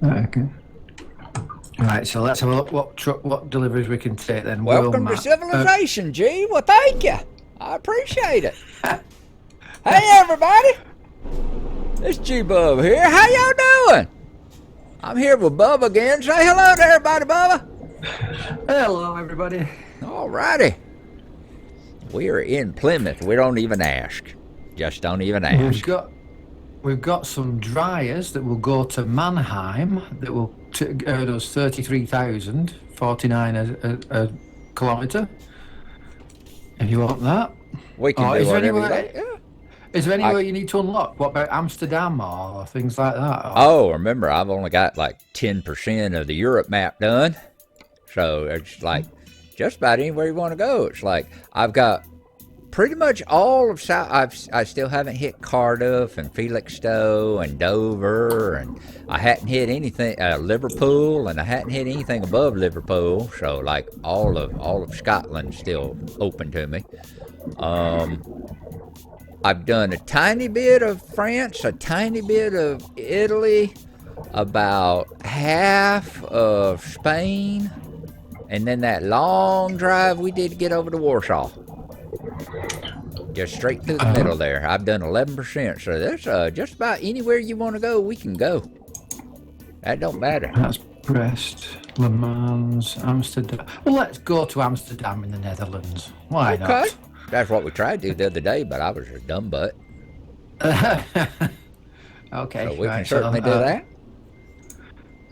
Okay. Right, so let's have a look what deliveries we can take then. Welcome to civilization, G. Well, thank you. I appreciate it. Hey, everybody. It's GBub here. How y'all doing? I'm here with Bubba again. Say hello to everybody, Bubba. Hello, everybody. All righty. We are in Plymouth. We don't even ask. Just don't even ask. We've got some dryers that will go to Mannheim that will earn us 33,049 a kilometre. If you want that. We can do whatever. Is there anywhere you need to unlock? What about Amsterdam or things like that? Or? Oh, remember, I've only got like 10% of the Europe map done. So it's like just about anywhere you want to go. It's like I've got pretty much all of South. I still haven't hit Cardiff and Felixstowe and Dover, and I hadn't hit anything Liverpool, and I hadn't hit anything above Liverpool. So like all of Scotland's still open to me. I've done a tiny bit of France, a tiny bit of Italy, about half of Spain, and then that long drive we did to get over to Warsaw. Just straight through the middle there. I've done 11%, so there's just about anywhere you want to go, we can go. That don't matter. That's Brest, Le Mans, Amsterdam. Well, let's go to Amsterdam in the Netherlands. Why not? That's what we tried to do the other day, but I was a dumb butt. Okay. So we can certainly do that.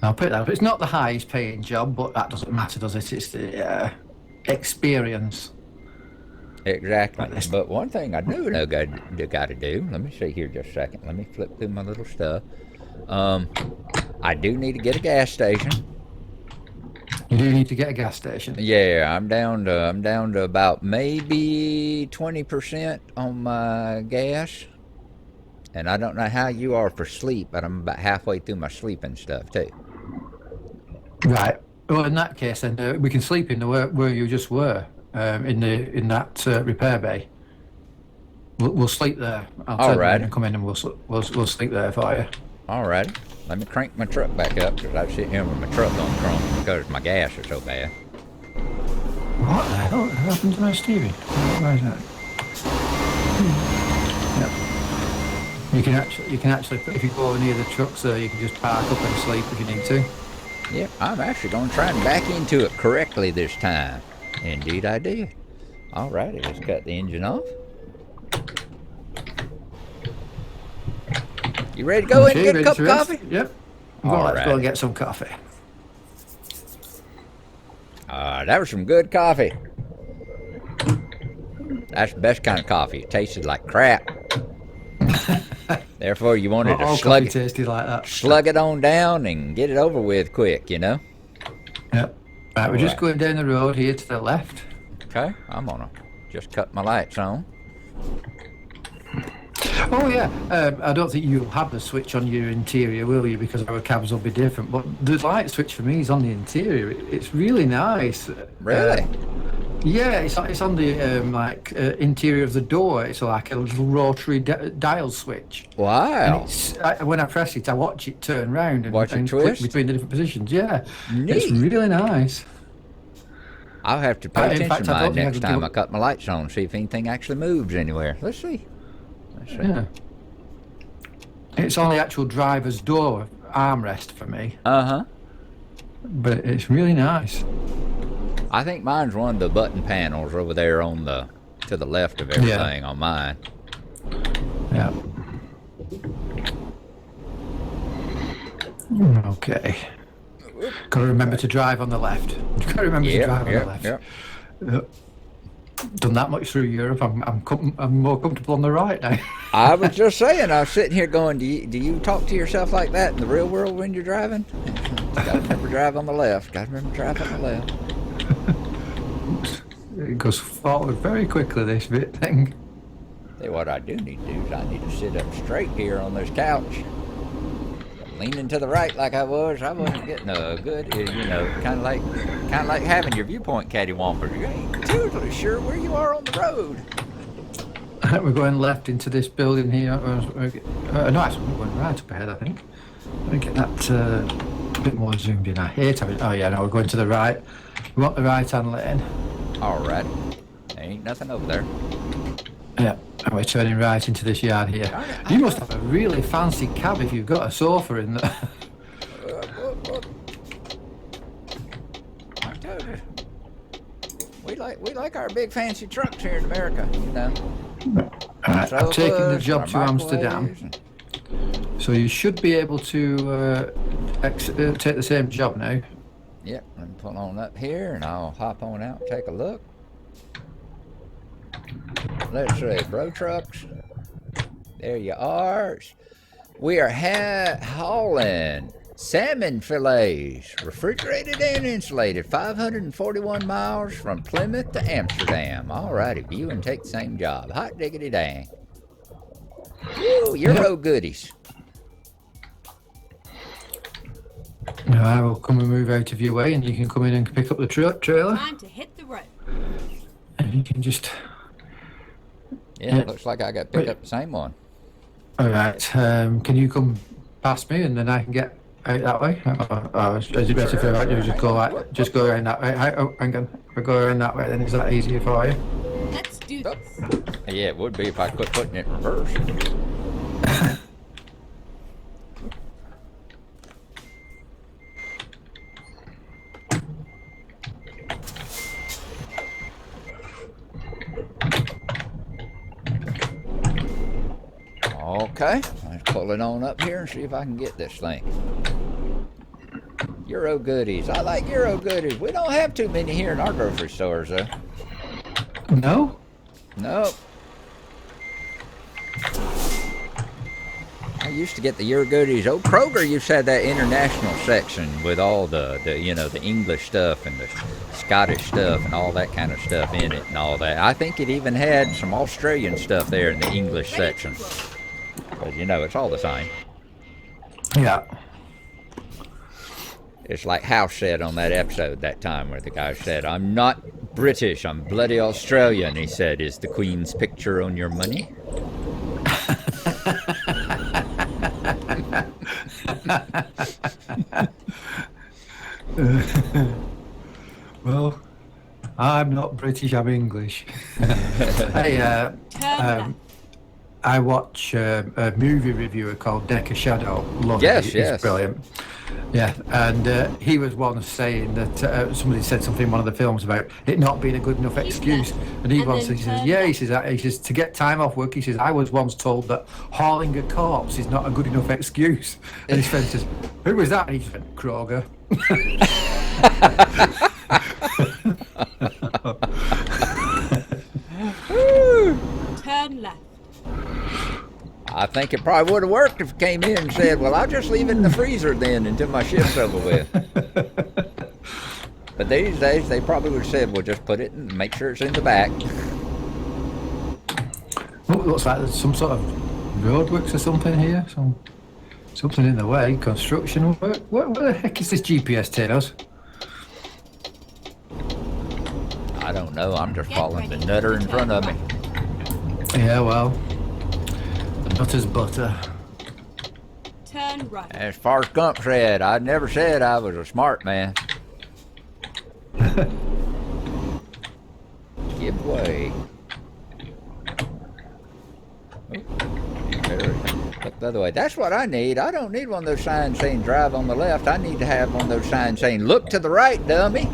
I'll put that up. It's not the highest paying job, but that doesn't matter, does it? It's the experience. Exactly. But one thing I do know got to do, let me see here just a second. Let me flip through my little stuff. I do need to get a gas station. You do need to get a gas station? Yeah, I'm down to about maybe 20% on my gas. And I don't know how you are for sleep, but I'm about halfway through my sleeping stuff too. Right. Well, in that case, then we can sleep in the where you just were, in that repair bay. We'll sleep there. I'll turn around and come in, and we'll sleep there for you. All right. Let me crank my truck back up because I'm sitting here with my truck on chrome because my gas is so bad. What the hell happened to my steering? Where is that? Yep. You can actually, if you go near the trucks there, you can just park up and sleep if you need to. Yep, I'm actually going to try and back into it correctly this time. Indeed I did. All righty, let's cut the engine off. You ready to go in and get a cup of coffee? Yep. Let's go and get some coffee. That was some good coffee. That's the best kind of coffee. It tasted like crap. Therefore, you wanted to slug it on down and get it over with quick, you know? Yep. Right, we're just going down the road here to the left. Okay, I'm going to just cut my lights on. Oh yeah, I don't think you'll have the switch on your interior, will you? Because our cabs will be different. But the light switch for me is on the interior. It's really nice. Really? Yeah, it's on the interior of the door. It's like a little rotary dial switch. Wow! And when I press it, I watch it turn round and twist between the different positions. Yeah, neat. It's really nice. I'll have to pay attention to mine next time I cut my lights on, see if anything actually moves anywhere. Let's see. Yeah. It's on the actual driver's door armrest for me. Uh-huh. But it's really nice. I think mine's one of the button panels over there to the left of everything on mine. Yeah. Okay. Got to remember to drive on the left. Got to remember to drive on the left. Yep. Done that much through Europe, I'm more comfortable on the right now. I was just saying, I was sitting here going, do you talk to yourself like that in the real world when you're driving? Gotta remember to drive on the left. Gotta remember to drive on the left. It goes forward very quickly, this bit thing. See, what I do need to do is I need to sit up straight here on this couch. Leaning to the right like I wasn't getting a good, kind of like having your viewpoint cattywampers. You ain't totally sure where you are on the road. We're going left into this building here. No, actually, we're going right up ahead, I think. Let me get that a bit more zoomed in. I hate having. Oh yeah, no, we're going to the right. We want the right-hand lane. All right. There ain't nothing over there. Yeah, and we're turning right into this yard here. You must have a really fancy cab if you've got a sofa in there. I told you. We like our big fancy trucks here in America, you know. Right, I've taken the job to Amsterdam, so you should be able to take the same job now. Yep, let me pull on up here and I'll hop on out and take a look. Let's see, bro trucks. There you are. We are hauling salmon fillets, refrigerated and insulated, 541 miles from Plymouth to Amsterdam. All righty, view and take the same job. Hot diggity dang. Woo, Euro goodies. Now I will come and move out of your way, and you can come in and pick up the trailer. Time to hit the road. And you can just. Yeah, it looks like I got picked up the same one. All right. Can you come past me, and then I can get out that way? Is it better for you just go around that way? Oh, hang on. If I go around that way, then is that easier for you? Let's do this. Yeah, it would be if I quit putting it in reverse. Okay, let's pull it on up here and see if I can get this thing. Euro goodies. I like Euro goodies. We don't have too many here in our grocery stores, though. No? Nope. I used to get the Euro goodies. Oh, Kroger used to have that international section with all the English stuff and the Scottish stuff and all that kind of stuff in it and all that. I think it even had some Australian stuff there in the English section. But it's all the same. Yeah. It's like House said on that episode that time where the guy said, "I'm not British, I'm bloody Australian." He said, "Is the Queen's picture on your money?" Well, I'm not British, I'm English. Hey, I watch a movie reviewer called Decker Shadow. Love it. He's brilliant. Yeah, and he was one saying that somebody said something in one of the films about it not being a good enough excuse, and he says, to get time off work, he says, I was once told that hauling a corpse is not a good enough excuse. And his friend says, who was that? And he said, Kroger. Turn left. I think it probably would have worked if it came in and said, well, I'll just leave it in the freezer then until my shift's over with. But these days, they probably would have said, well, just put it and make sure it's in the back. Oh, it looks like there's some sort of roadworks or something here. Something in the way. Construction work. What the heck is this GPS taking us? I don't know. I'm just following the nutter in front of me. Yeah, well, the butter's butter. Turn right. As Forrest Gump said, I never said I was a smart man. Give way. Look the other way. That's what I need. I don't need one of those signs saying drive on the left. I need to have one of those signs saying look to the right, dummy.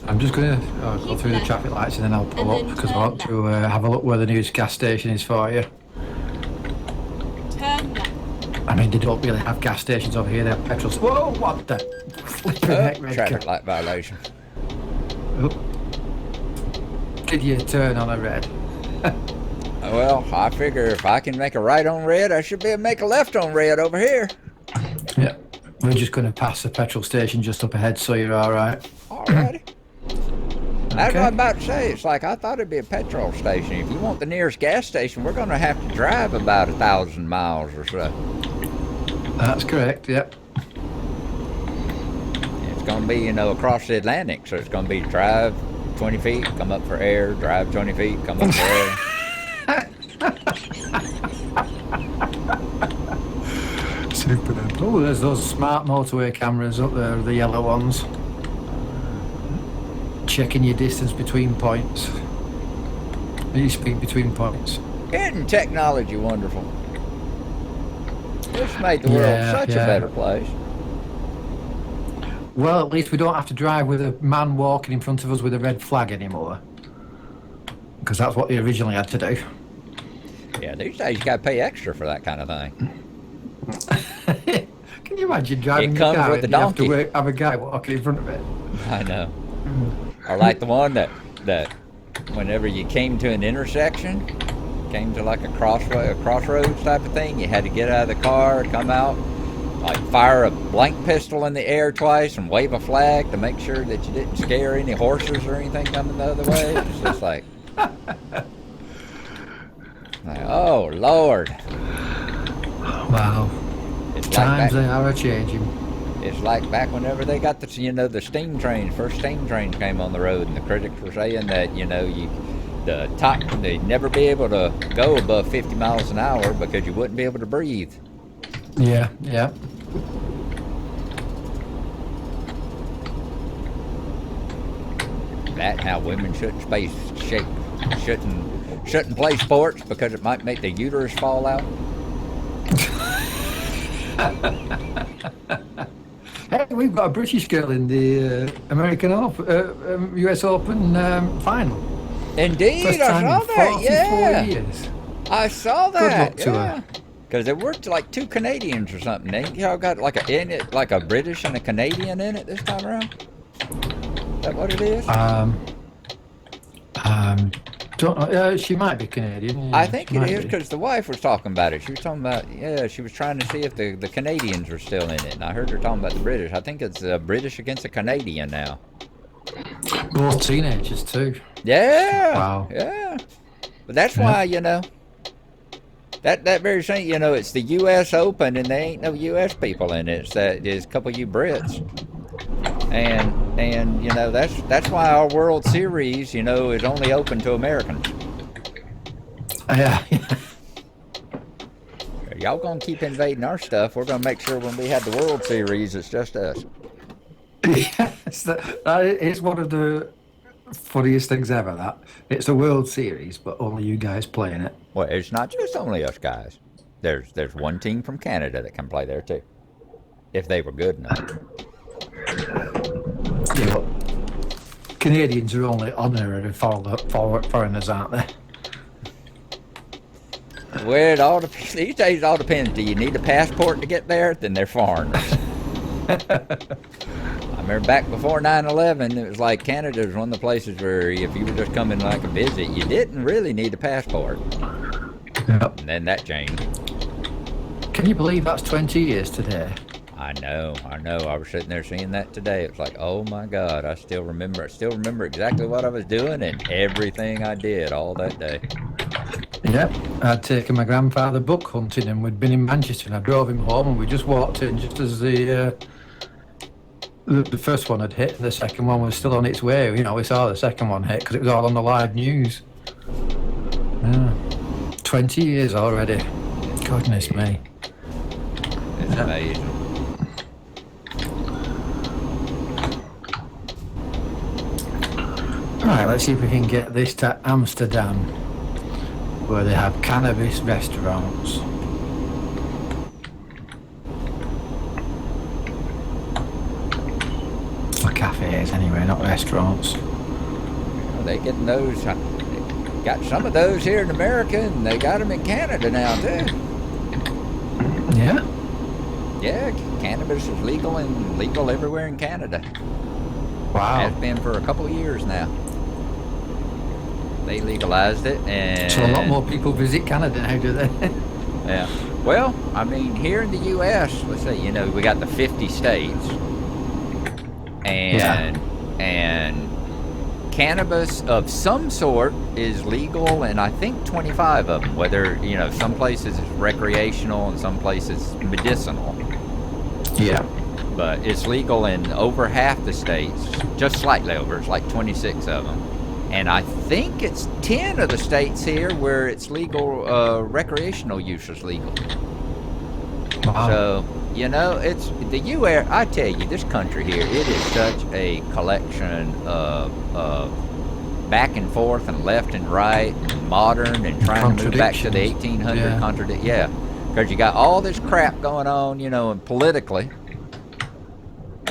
I'm just going to go through the traffic lights and then I'll pull up because I want to have a look where the nearest gas station is for you. Turn left. I mean, they don't really have gas stations over here. They have petrol. Whoa, what the flipping heck, Red traffic light violation. Oh. Did you turn on a red? Well, I figure if I can make a right on red, I should be able to make a left on red over here. Yeah, we're just going to pass the petrol station just up ahead, so you're all right. Alrighty. That's what I'm about to say. It's like I thought it'd be a petrol station. If you want the nearest gas station, we're going to have to drive about 1,000 miles or so. That's correct. Yep. It's going to be, across the Atlantic, so it's going to be drive 20 feet, come up for air, drive 20 feet, come up for air. Super. Oh, there's those smart motorway cameras up there, the yellow ones. Checking your distance between points. Your speed between points. Isn't technology wonderful? It's made the world such a better place. Well, at least we don't have to drive with a man walking in front of us with a red flag anymore. Because that's what they originally had to do. Yeah, these days you got to pay extra for that kind of thing. Can you imagine driving It comes a car with the and you have donkey. to have a guy walking in front of it? I know. Or like the one that whenever you came to an intersection, came to like a crossroads type of thing, you had to get out of the car, come out, like fire a blank pistol in the air twice and wave a flag to make sure that you didn't scare any horses or anything coming the other way. It's just like oh Lord. Wow. It's Times like they are a-changing. it's like back whenever they got the the steam trains, first steam trains came on the road, and the critics were saying that they'd never be able to go above 50 miles an hour because you wouldn't be able to breathe. Yeah. That and how women shouldn't play sports because it might make the uterus fall out. Hey, we've got a British girl in the American Open, US Open final. Indeed, First I time saw in that. 44 Yeah, years. I saw that. Good luck to her. Because there were like two Canadians or something. Ain't y'all got like a British and a Canadian in it this time around? Is that what it is? Don't know. She might be Canadian. Yeah, I think she it might is be. because the wife was talking about it. She was talking about, she was trying to see if the Canadians were still in it. And I heard her talking about the British. I think it's British against a Canadian now. Both teenagers too. Yeah. Wow. Yeah. But that's why, that very thing, it's the U.S. Open and there ain't no U.S. people in it. There's a couple of you Brits. And that's why our World Series, is only open to Americans. Yeah. Y'all gonna keep invading our stuff. We're gonna make sure when we have the World Series, it's just us. Yes, that is one of the funniest things ever. That it's a World Series, but only you guys playing it. Well, it's not just only us guys. There's one team from Canada that can play there too, if they were good enough. Yeah, but Canadians are only honorary foreigners, aren't they? Well, it all depends. These days, it all depends. Do you need a passport to get there? Then they're foreigners. I remember back before 9/11, it was like Canada was one of the places where if you were just coming like a visit, you didn't really need a passport. Yep. And then that changed. Can you believe that's 20 years today? I know. I was sitting there seeing that today. It was like, oh my God, I still remember exactly what I was doing and everything I did all that day. Yep, I'd taken my grandfather book hunting and we'd been in Manchester and I drove him home and we just walked in just as the first one had hit and the second one was still on its way. We saw the second one hit because it was all on the live news. Yeah. 20 years already. Goodness me. It's amazing. Right, let's see if we can get this to Amsterdam, where they have cannabis restaurants. Or cafes anyway, not restaurants. They getting those. Got some of those here in America, and they got them in Canada now too. Yeah? Yeah, cannabis is legal everywhere in Canada. Wow. Has been for a couple of years now. They legalized it, and So a lot more people visit Canada now, do they? Yeah. Well, I mean, here in the U.S., let's say, we got the 50 states, and cannabis of some sort is legal, and I think 25 of them. Whether some places it's recreational and some places medicinal. Yeah. But it's legal in over half the states, just slightly over. It's like 26 of them. And I think it's 10 of the states here where it's legal, recreational use is legal. Wow. So, you know, it's the U.S. I tell you, this country here, it is such a collection of back and forth and left and right, and modern, and trying to move back to the 1800 Yeah. because you got all this crap going on, you know, and politically,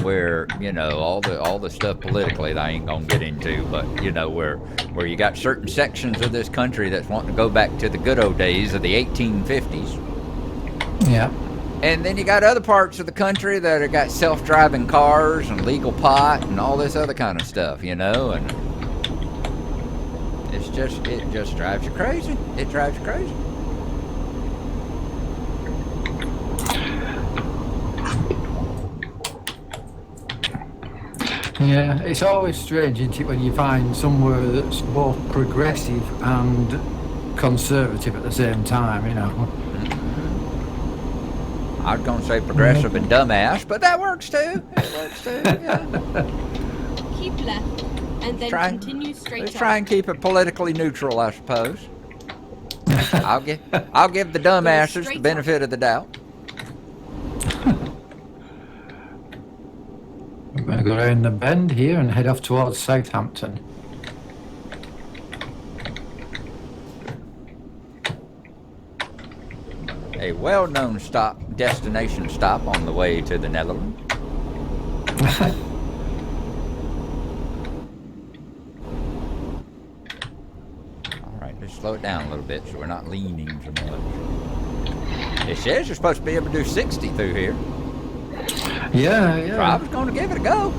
where, you know, all the stuff politically that I ain't gonna get into, but you know, where you got certain sections of this country that's wanting to go back to the good old days of the 1850s. Yeah. And then you got other parts of the country that have got self-driving cars and legal pot and all this other kind of stuff, you know, and it just drives you crazy. It drives you crazy. Yeah, it's always strange, isn't it, when you find somewhere that's both progressive and conservative at the same time, you know. I was going to say progressive and dumbass, but that works too. It works too, yeah. Keep left, and then continue straight Let's on. try and keep it politically neutral, I suppose. I'll give the dumbasses the benefit of the doubt. We're going to go around the bend here and head off towards Southampton. A well-known destination stop on the way to the Netherlands. All right, let's slow it down a little bit so we're not leaning too much. It says you're supposed to be able to do 60 through here. Yeah. So I was going to give it a go.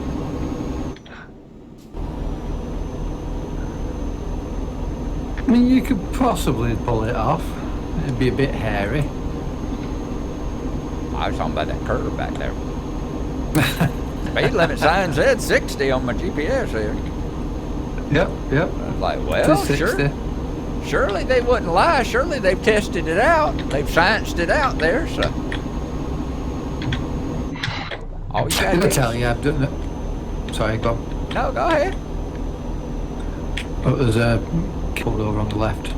I mean, you could possibly pull it off. It'd be a bit hairy. I was talking about that curve back there. Speed limit sign said 60 on my GPS here. Yep. I was like, well, sure. Surely they wouldn't lie. Surely they've tested it out. They've scienced it out there, so. Oh, you got Let me tell you, I've done it. Sorry, go on. No, go ahead. Oh, there's a pulled over on the left.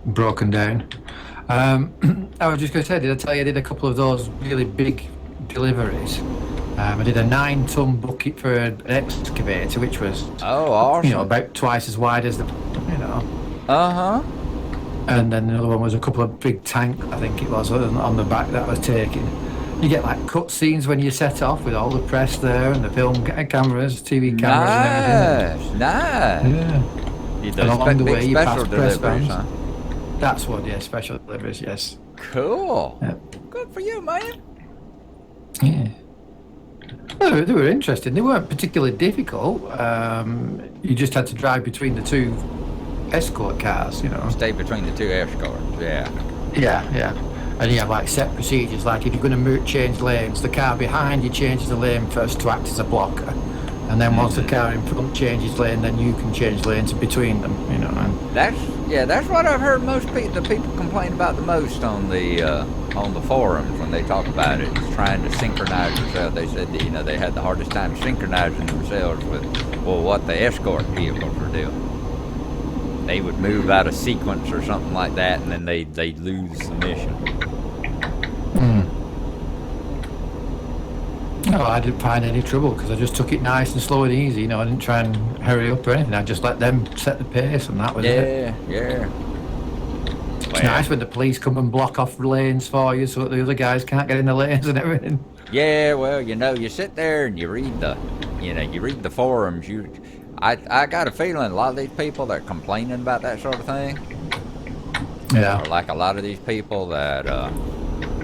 Broken down. I was just going to say, did I tell you I did a couple of those really big deliveries? I did a 9-ton bucket for an excavator, which was awesome. You know, about twice as wide as the, you know. And then another one was a couple of big tanks, I think it was, on the back that I was taking. You get like cut scenes when you set off with all the press there and the film cameras, TV cameras and everything. Nice. Yeah. And along the way you pass press vans. Huh? That's what, yeah, special deliveries, yes. Cool. Yeah. Good for you, man. Yeah. Well, they were interesting. They weren't particularly difficult. You just had to drive between the two escort cars, you know. Stay between the two escorts, yeah. Yeah. And you have like set procedures, like if you're going to change lanes, the car behind you changes the lane first to act as a blocker. And then once the car in front changes lane, then you can change lanes between them, you know. And that's what I've heard the people complain about the most on the forums when they talk about it. It's trying to synchronize themselves. They said that, you know, they had the hardest time synchronizing themselves with what the escort vehicles were doing. They would move out of sequence or something like that, and then they'd lose the mission. No, I didn't find any trouble because I just took it nice and slow and easy. You know, I didn't try and hurry up or anything. I just let them set the pace, and that was it. Yeah. It's nice when the police come and block off lanes for you, so that the other guys can't get in the lanes and everything. Yeah, well, you know, you sit there and you read the forums. I got a feeling a lot of these people that are complaining about that sort of thing. Yeah. Are like a lot of these people that.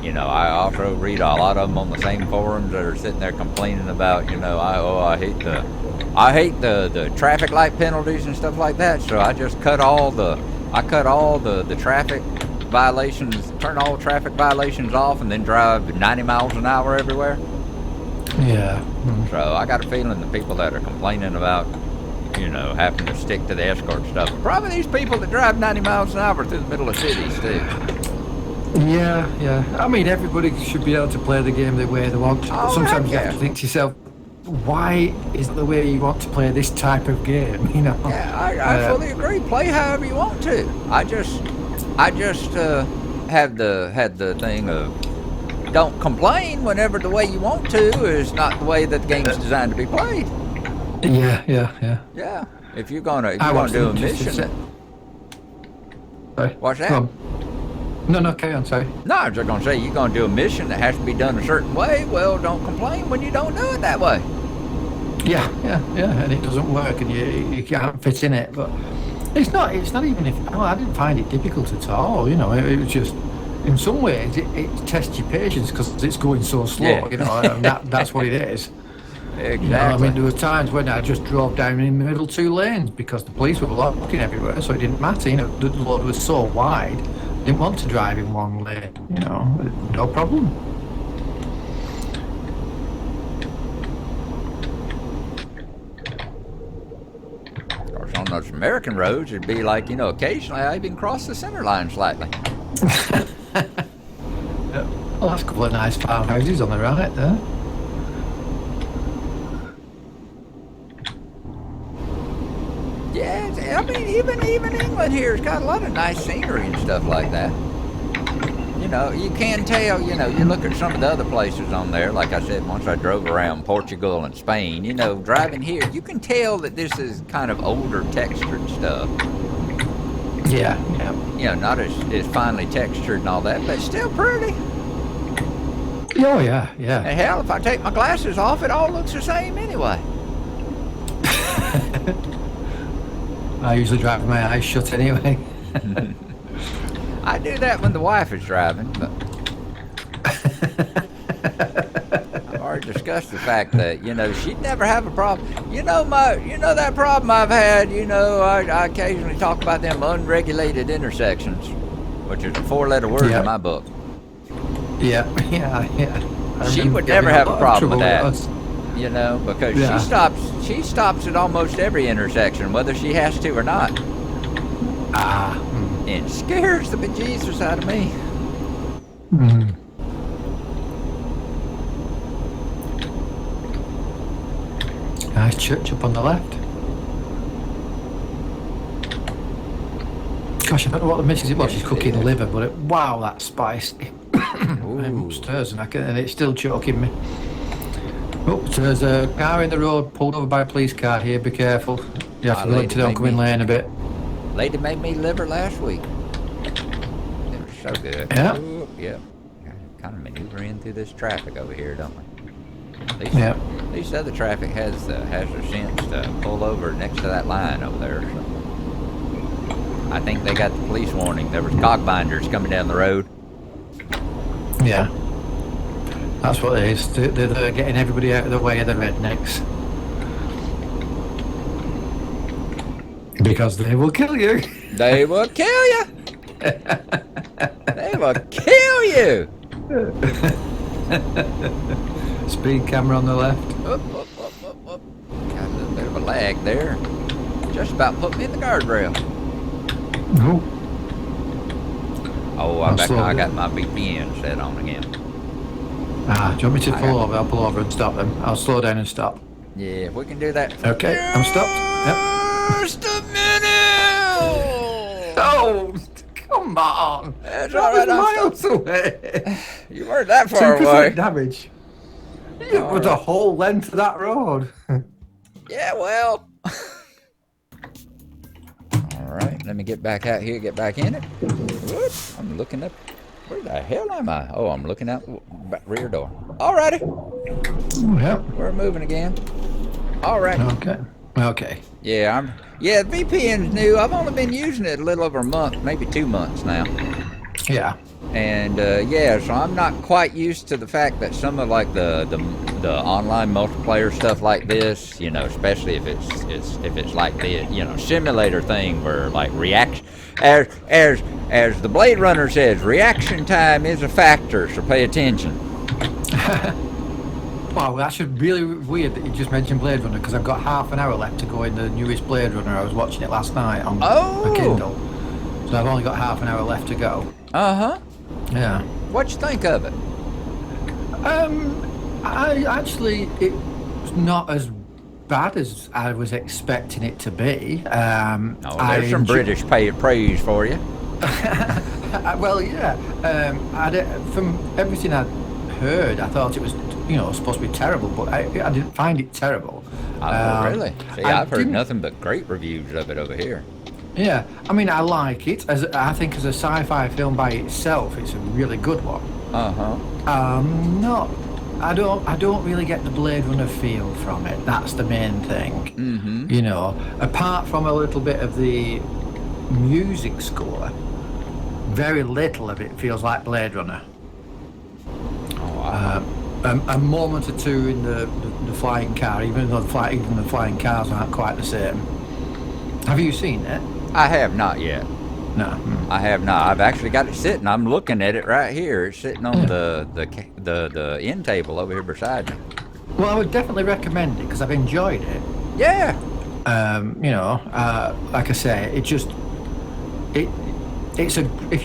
You know, I also read a lot of them on the same forums that are sitting there complaining about, you know, I hate the traffic light penalties and stuff like that. So I just cut all the traffic violations, turn all traffic violations off, and then drive 90 miles an hour everywhere. Yeah. So I got a feeling the people that are complaining about, you know, having to stick to the escort stuff are probably these people that drive 90 miles an hour through the middle of cities too. Yeah. I mean, everybody should be able to play the game the way they want. Sometimes you have to think to yourself, why is the way you want to play this type of game? You know. Yeah, I fully agree. Play however you want to. I just had the thing of don't complain whenever the way you want to is not the way that the game's designed to be played. Yeah. Yeah. If you're gonna watched do a it, mission, sorry. what's that? Go on. No, carry on, sorry. No, I was just gonna say you're gonna do a mission that has to be done a certain way. Well, don't complain when you don't do it that way. Yeah, and it doesn't work, and you can't fit in it. But it's not even if. Oh, I didn't find it difficult at all. You know, it was just. In some ways, it tests your patience because it's going so slow. Yeah. You know, and that's what it is. Exactly. You know, I mean, there were times when I just drove down in the middle 2 lanes because the police were blocking everywhere, so it didn't matter. You know, the road was so wide, I didn't want to drive in 1 lane. You know, no problem. Of course, on those American roads, it'd be like, you know, occasionally I even cross the center line slightly. Well, that's a couple of nice farmhouses on the right there. Yeah, I mean, even England here has got a lot of nice scenery and stuff like that. You know, you can tell, you know, you look at some of the other places on there, like I said, once I drove around Portugal and Spain, you know, driving here, you can tell that this is kind of older textured stuff. Yeah. You know, not as finely textured and all that, but still pretty. Oh, yeah. And hell, if I take my glasses off, it all looks the same anyway. I usually drive with my eyes shut anyway. I do that when the wife is driving, but I've already discussed the fact that, you know, she'd never have a problem. You know that problem I've had, you know, I occasionally talk about them unregulated intersections, which is a 4-letter word in my book. Yeah. She would never have a problem with that. You know, because she stops at almost every intersection, whether she has to or not. And scares the bejesus out of me. Nice church up on the left. Gosh, I don't know what the message it was. She's cooking liver, but wow, that's spicy. I'm upstairs and it's still choking me. Oh, so there's a car in the road pulled over by a police car here. Be careful. You have to go into the oncoming lane a bit. Lady made me liver last week. It was so good. Yeah. Ooh, yeah. Kind of maneuvering through this traffic over here, don't we? At least other traffic has the sense to pull over next to that line over there. So. I think they got the police warning. There was cockbinders coming down the road. Yeah. That's what it is. They're getting everybody out of the way of the rednecks. Because they will kill you. They will kill you. They will kill you. Speed camera on the left. Got a little bit of a lag there. Just about put me in the guardrail. No. Oh, I got my VPN set on again. Do you want me to pull over? I'll pull over and stop them. I'll slow down and stop. Yeah, if we can do that. Okay, I'm stopped. Yep. Just a minute! Oh, come on. That's all right, miles away. You weren't that far 2% away. damage. You put the whole length of that road. Yeah, well. All right, let me get back out here, get back in it. Whoop, I'm looking up. Where the hell am I? Oh, I'm looking out rear door. Alrighty. Yep. We're moving again. All right. Okay. Yeah, VPN's new. I've only been using it a little over a month, maybe 2 months now. Yeah. And so I'm not quite used to the fact that some of like the online multiplayer stuff like this, you know, especially if it's like the simulator thing where like reaction, as the Blade Runner says, reaction time is a factor, so pay attention. Wow, that's really weird that you just mentioned Blade Runner because I've got half an hour left to go in the newest Blade Runner. I was watching it last night on a Kindle, so I've only got half an hour left to go. Yeah. What'd you think of it? It's not as bad as I was expecting it to be. There's some British praise for you. Well, yeah. From everything I'd heard, I thought it was, supposed to be terrible, but I didn't find it terrible. Oh, really? See, I've heard didn't- nothing but great reviews of it over here. Yeah, I mean, I like it. I think as a sci-fi film by itself, it's a really good one. Not. I don't really get the Blade Runner feel from it. That's the main thing. Apart from a little bit of the music score, very little of it feels like Blade Runner. Oh, wow. A moment or two in the flying car, even the flying cars aren't quite the same. Have you seen it? I have not yet. No. I have not. I've actually got it sitting. I'm looking at it right here. It's sitting on the end table over here beside me. Well, I would definitely recommend it because I've enjoyed it. Yeah. Like I say, if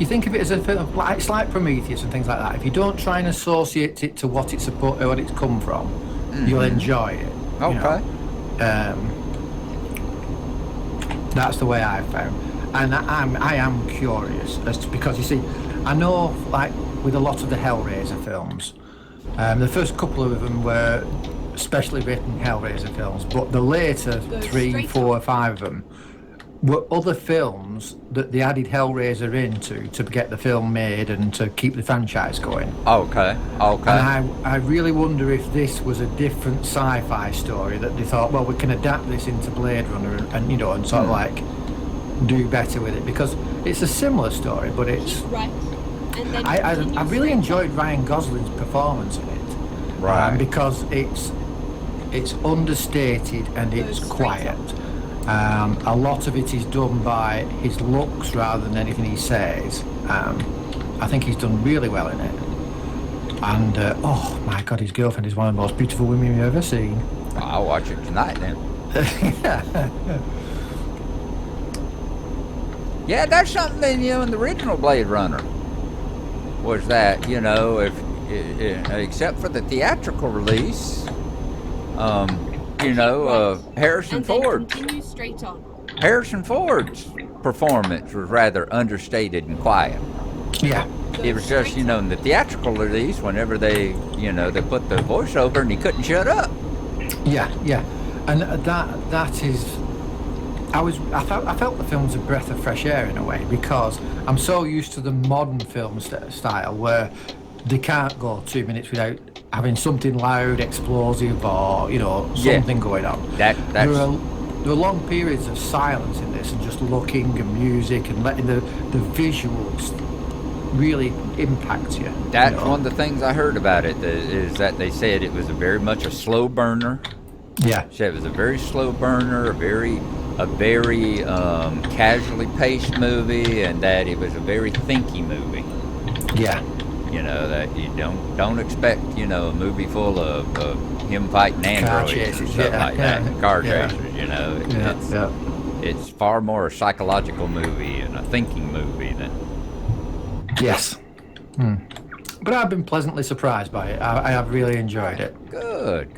you think of it as a film, it's like Prometheus and things like that. If you don't try and associate it to what it's come from, you'll enjoy it. Okay. That's the way I found, and I am curious as to, because you see, I know, like with a lot of the Hellraiser films, the first couple of them were specially written Hellraiser films, but the later 3, 4, 5 of them were other films that they added Hellraiser into to get the film made and to keep the franchise going. Okay. And I really wonder if this was a different sci-fi story that they thought, well, we can adapt this into Blade Runner and sort of like do better with it, because it's a similar story, but it's. Keep right, and then I really enjoyed Ryan Gosling's performance in it, Right. because it's understated and it's quiet. A lot of it is done by his looks rather than anything he says. I think he's done really well in it. And, oh my God, his girlfriend is one of the most beautiful women you've ever seen. I'll watch it tonight then. Yeah, that's something that, in the original Blade Runner was that, if except for the theatrical release, Harrison and Ford. Then continue straight on. Harrison Ford's performance was rather understated and quiet. Yeah. It was just, in the theatrical release, whenever they put the voiceover and he couldn't shut up. Yeah, and that is. I felt the film's a breath of fresh air in a way, because I'm so used to the modern film style where they can't go 2 minutes without having something loud, explosive, or something going on. There are long periods of silence in this, and just looking and music and letting the visuals really impact you. That's one of the things I heard about it, is that they said it was very much a slow burner. Yeah. Said it was a very slow burner, a very casually paced movie, and that it was a very thinky movie. Yeah. That you don't expect, a movie full of him fighting androids or something like that, car chases. It's far more a psychological movie and a thinking movie than. Yes. But I've been pleasantly surprised by it. I have really enjoyed it. Good.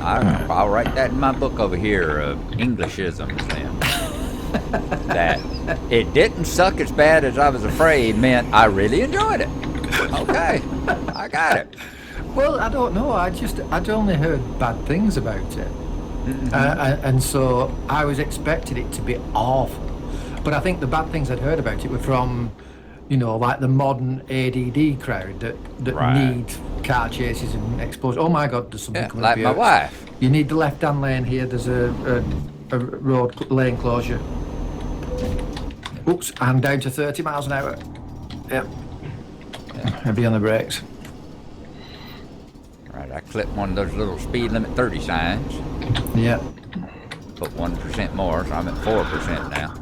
I'll write that in my book over here of Englishisms then. That it didn't suck as bad as I was afraid meant I really enjoyed it. Okay, I got it. Well, I don't know. I'd only heard bad things about it. And so I was expecting it to be awful. But I think the bad things I'd heard about it were from, like the modern ADD crowd that need car chases and explosions. Oh my God, there's something coming like up my here. wife. You need the left-hand lane here. There's a road lane closure. Oops, I'm down to 30 miles an hour. Yep. Heavy on the brakes. Right, I clipped one of those little speed limit 30 signs. Yeah. Put 1% more, so I'm at 4% now.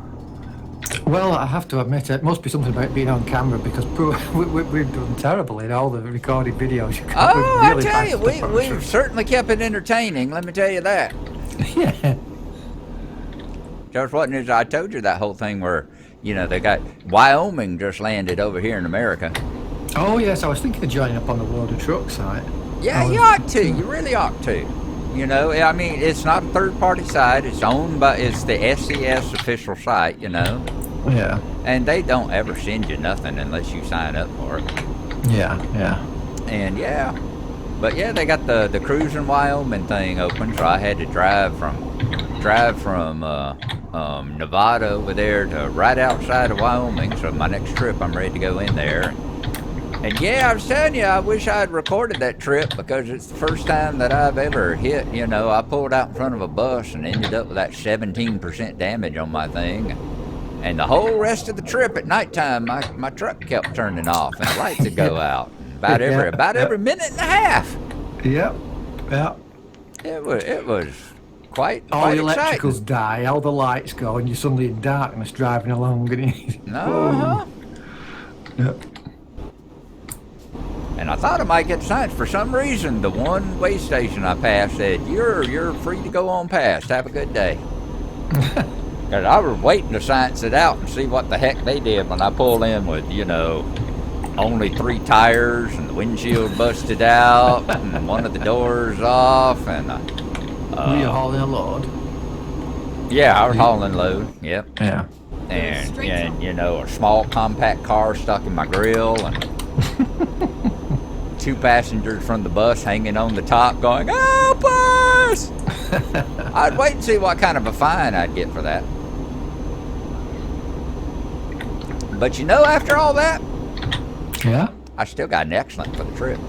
Well, I have to admit, it must be something about being on camera, because we've done terrible in all the recorded videos. I tell you, we've certainly kept it entertaining, let me tell you that. Yeah. Just wasn't as I told you that whole thing where, they got Wyoming just landed over here in America. Oh, yes, I was thinking of joining up on the World of Truck site. Yeah, you ought to. You really ought to. I mean, it's not a third-party site. It's owned by, it's the SCS official site, Yeah. And they don't ever send you nothing unless you sign up for it. Yeah, yeah. And yeah, but yeah, they got the cruising Wyoming thing open, so I had to drive from Nevada over there to right outside of Wyoming. So my next trip, I'm ready to go in there. And yeah, I was telling you, I wish I had recorded that trip because it's the first time that I've ever hit. You know, I pulled out in front of a bus and ended up with that 17% damage on my thing. And the whole rest of the trip at nighttime, my truck kept turning off and the lights would go out about every minute and a half. Yep. Yeah. It was quite all the exciting. electricals die, all the lights go, and you're suddenly in darkness driving along. Uh-huh. Yep. And I thought I might get signs. For some reason, the one way station I passed said, "You're free to go on past. Have a good day." Because I was waiting to science it out and see what the heck they did when I pulled in with, only 3 tires and the windshield busted out and one of the doors off. And were you hauling a load? Yeah, I was hauling load. Yep. Yeah. And a small compact car stuck in my grill and 2 passengers from the bus hanging on the top going, "Help us!" I'd wait and see what kind of a fine I'd get for that. But after all that, yeah, I still got an excellent for the trip.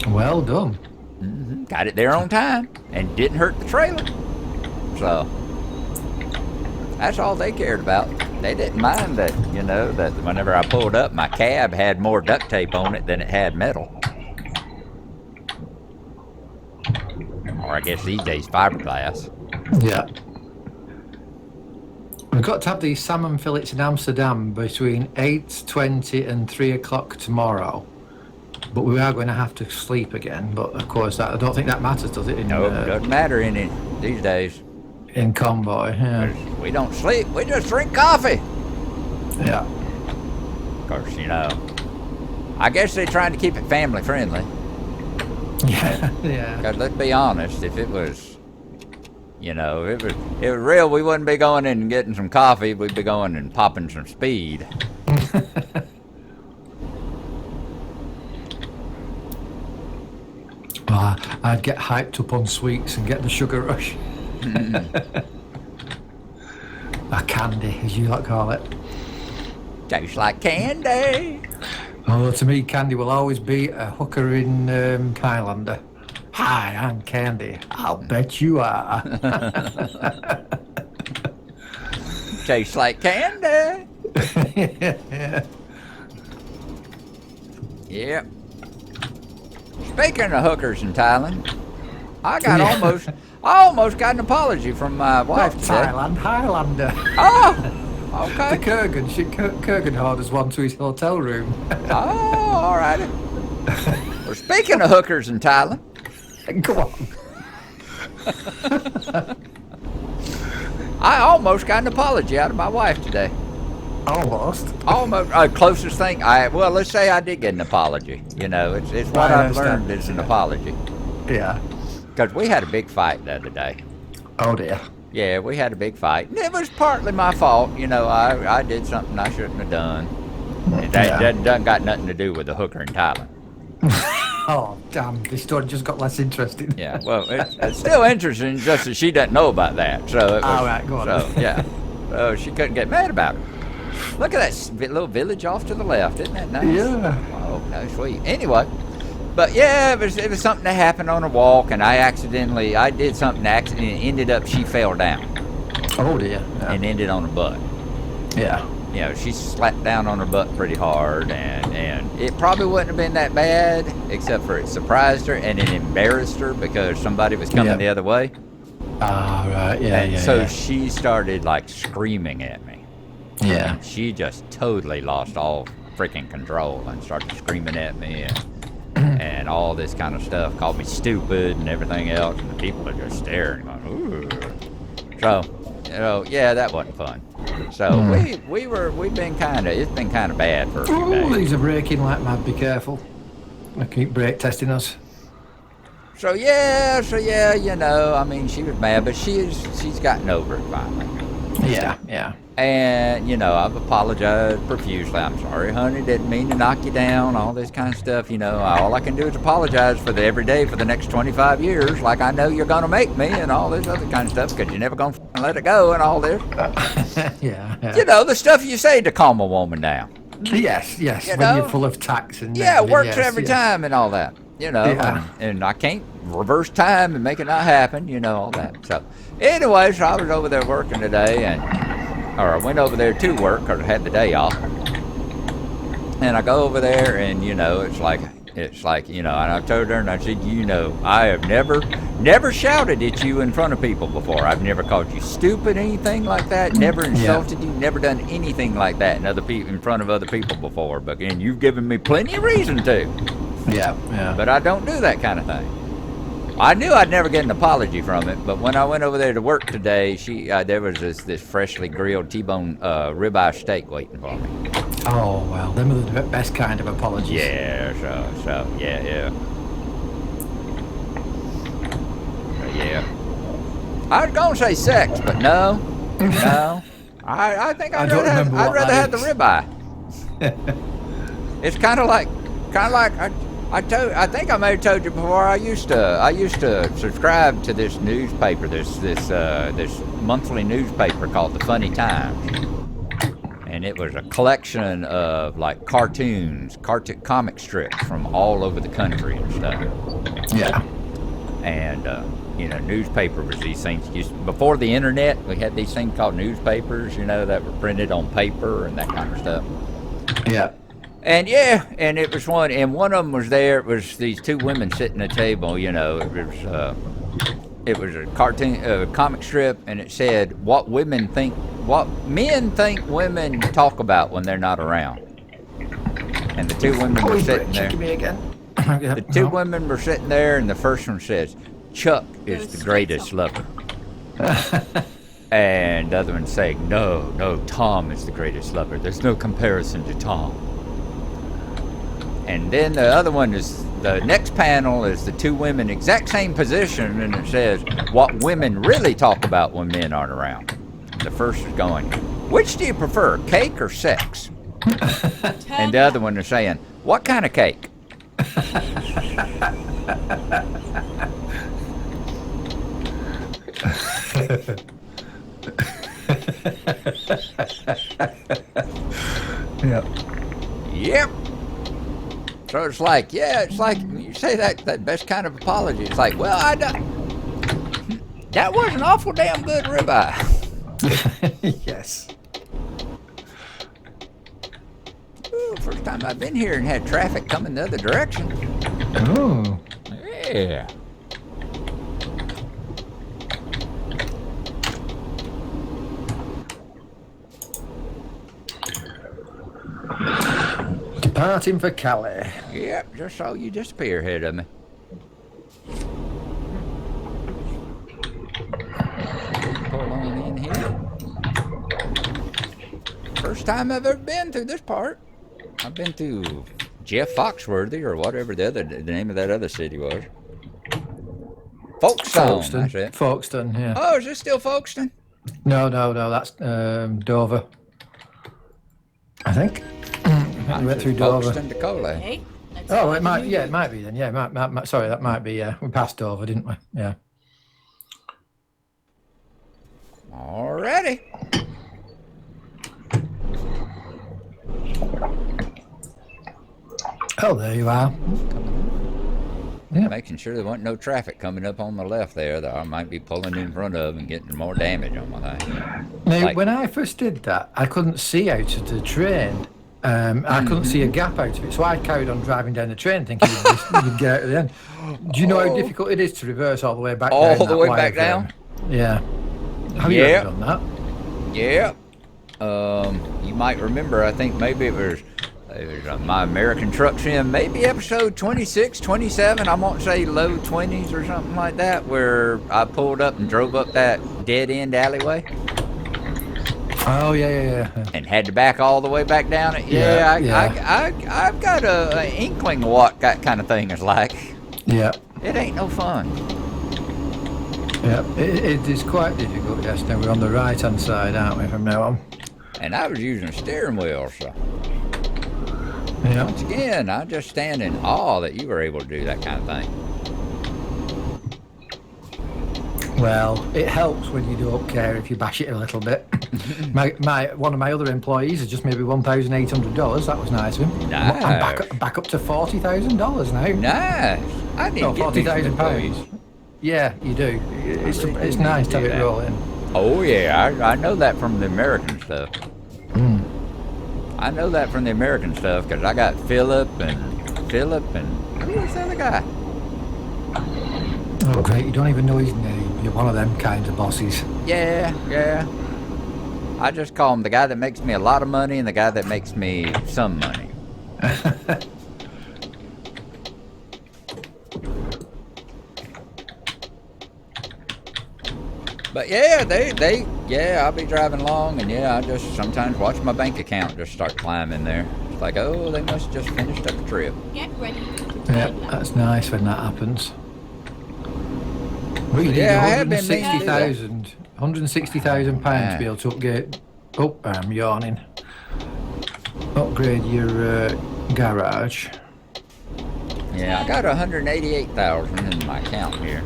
Well done. Mm-hmm. Got it there on time and didn't hurt the trailer. So that's all they cared about. They didn't mind that, that whenever I pulled up, my cab had more duct tape on it than it had metal. Or I guess these days fiberglass. Yeah. We've got to have these salmon fillets in Amsterdam between 8:20 and 3 o'clock tomorrow. But we are going to have to sleep again. But of course, I don't think that matters, does it? No, it doesn't matter in it these days. In Convoy, yeah. We don't sleep, we just drink coffee. Yeah. Of course, I guess they're trying to keep it family friendly. Yeah, yeah. Because let's be honest, if it was, if it was real, we wouldn't be going in and getting some coffee. We'd be going and popping some speed. I'd get hyped up on sweets and get the sugar rush. A candy, as you call it. Tastes like candy. Oh, to me, candy will always be a hooker in Highlander. Hi, I'm Candy. I'll bet you are. Tastes like candy. Yeah. Yep. Speaking of hookers in Thailand, I almost got an apology from my wife Not today. Thailand, Highlander. Oh, okay. The Kurgan orders one to his hotel room. Oh, all righty. Well, speaking of hookers in Thailand. Go on. I almost got an apology out of my wife today. Almost. Almost. Closest thing. Let's say I did get an apology. It's what I've learned is an apology. Yeah. Because we had a big fight the other day. Oh dear. Yeah, we had a big fight. And it was partly my fault. I did something I shouldn't have done. That doesn't got nothing to do with the hooker in Thailand. Oh, damn. This story just got less interesting. Yeah, well, it's still interesting, just that she doesn't know about that. So all right, go on. So, yeah. So she couldn't get mad about it. Look at that little village off to the left. Isn't that nice? Yeah. Oh, no, sweet. Anyway, but yeah, it was something that happened on a walk, and I did something accidentally, and ended up she fell down. Oh, dear. Yeah. And ended on her butt. Yeah. She slapped down on her butt pretty hard, and it probably wouldn't have been that bad, except for it surprised her and it embarrassed her because somebody was coming the other way. Ah, right, yeah, so she started screaming at me. Yeah. And she just totally lost all freaking control and started screaming at me and all this kind of stuff, called me stupid and everything else, and the people are just staring going, ooh. So, yeah, that wasn't fun. So it's been kind of bad for a few days. These are braking like mad, be careful. They keep brake testing us. So yeah, she was mad, but she's gotten over it finally. Yeah, yeah. And, you know, I've apologized profusely. I'm sorry, honey, didn't mean to knock you down, all this kind of stuff. You know, all I can do is apologize for the every day for the next 25 years, like I know you're going to make me and all this other kind of stuff, because you're never going to let it go and all this. Yeah. You know, the stuff you say to calm a woman down. Yes, yes. You When know? you're full of tax and Yeah, it everything, works yes, every yes. time and all that. You know, Yeah. and I can't reverse time and make it not happen, you know, all that. So, anyway, so I was over there working today, or I went over there to work because I had the day off. And I go over there, and, you know, it's like, you know, and I told her, and I said, you know, I have never shouted at you in front of people before. I've never called you stupid, anything like that. Never insulted you. Never done anything like that in front of other people before. But again, you've given me plenty of reason to. Yeah, yeah. But I don't do that kind of thing. I knew I'd never get an apology from it, but when I went over there to work today, there was this freshly grilled T-bone ribeye steak waiting for me. Oh, well, them are the best kind of apologies. Yeah, so yeah. I was gonna say sex, but no. I think I'd rather have the ribeye. It's kind of like I think I may have told you before. I used to subscribe to this newspaper, this monthly newspaper called The Funny Times, and it was a collection of like comic strips from all over the country and stuff. Yeah. And you know, newspaper was these things. Before the internet, we had these things called newspapers, you know, that were printed on paper and that kind of stuff. Yeah. And and it was one of them was there. It was these two women sitting at a table. You know, it was a comic strip, and it said what men think women talk about when they're not around. And the two women were sitting there. Me again. The two women were sitting there, and the first one says, "Chuck is the greatest lover." And the other one saying, "No, Tom is the greatest lover. There's no comparison to Tom." And then the other one is, the next panel is the two women, exact same position, and it says, what women really talk about when men aren't around. The first is going, which do you prefer, cake or sex? And the other one is saying, what kind of cake? Yep. So it's like you say that best kind of apology. It's like, well, that was an awful damn good ribeye. Yes. Ooh, first time I've been here and had traffic coming the other direction. Oh. Yeah. Departing for Calais. Yep, just saw you disappear ahead of me. Pull on in here. First time I've ever been through this part. I've been through Jeff Foxworthy or whatever the name of that other city was. Folkestone. That's it. Folkestone, yeah. Oh, is this still Folkestone? No, that's Dover. I think. We went through Dover. Folkestone to Calais. Okay, let's Oh, start it might. the Yeah, new it might be then. Yeah, sorry, that might be. Yeah, we passed Dover, didn't we? Yeah. Alrighty. Oh, there you are. Yeah. Making sure there wasn't no traffic coming up on the left there that I might be pulling in front of and getting more damage on my thing. Now, when I first did that, I couldn't see out of the train. I couldn't see a gap out of it, so I carried on driving down the train thinking you'd get out at the end. Do you know how difficult it is to reverse all the way back down? All the way back down? Yeah. Have you ever done that? Yeah. You might remember, I think maybe it was my American Truck Sim, maybe episode 26, 27, I won't say low 20s or something like that, where I pulled up and drove up that dead-end alleyway. Oh, yeah. And had to back all the way back down it. I've got an inkling of what that kind of thing is like. Yeah. It ain't no fun. Yeah, it is quite difficult. Yes, now we're on the right-hand side, aren't we, from now on? And I was using a steering wheel, so. Yeah. Once again, I just stand in awe that you were able to do that kind of thing. Well, it helps when you don't care if you bash it a little bit. One of my other employees is just maybe $1,800. That was nice of him. Nice. I'm back up to $40,000 now. Nice. I need to get £40,000. Yeah, you do. It's nice to have it roll in. Oh yeah, I know that from the American stuff. I know that from the American stuff because I got Philip and who was the other guy? Oh great, you don't even know his name. You're one of them kinds of bosses. Yeah. I just call him the guy that makes me a lot of money and the guy that makes me some money. But yeah, I'll be driving along and I just sometimes watch my bank account just start climbing there. It's like, oh, they must just finished up a trip. Get ready. Yeah, that's nice when that happens. We need I have been £160,000 to be able to upgrade. Oh, I'm yawning. Upgrade your garage. Yeah, I got 188,000 in my account here.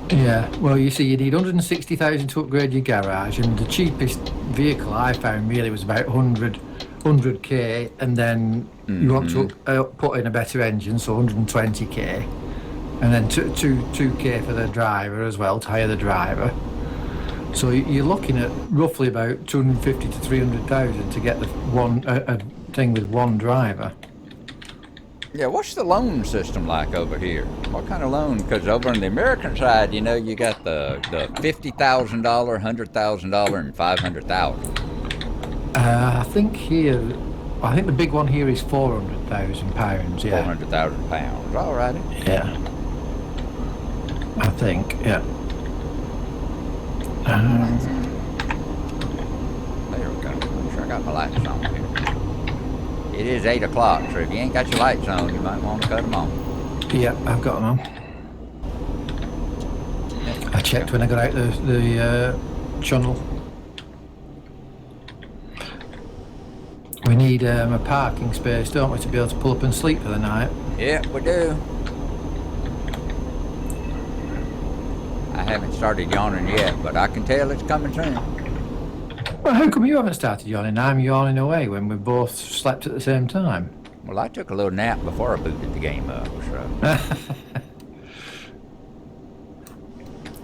Yeah, well, you see, you need 160,000 to upgrade your garage, and the cheapest vehicle I found really was about 100k, and then you want to put in a better engine, so 120k, and then 2k for the driver as well, to hire the driver. So you're looking at roughly about 250 to 300,000 to get the a thing with one driver. Yeah, what's the loan system like over here? What kind of loan? Because over on the American side, you got the $50,000, $100,000, and $500,000. I think the big one here is £400,000. Yeah. £400,000. Alrighty. Yeah. I think. Yeah. There we go. Make sure I got my lights on here. It is 8 o'clock, so if you ain't got your lights on, you might want to cut them on. Yeah, I've got them on. I checked when I got out the Chunnel. We need a parking space, don't we, to be able to pull up and sleep for the night? Yeah, we do. I haven't started yawning yet, but I can tell it's coming soon. Well, how come you haven't started yawning? I'm yawning away when we both slept at the same time. Well, I took a little nap before I booted the game up, so.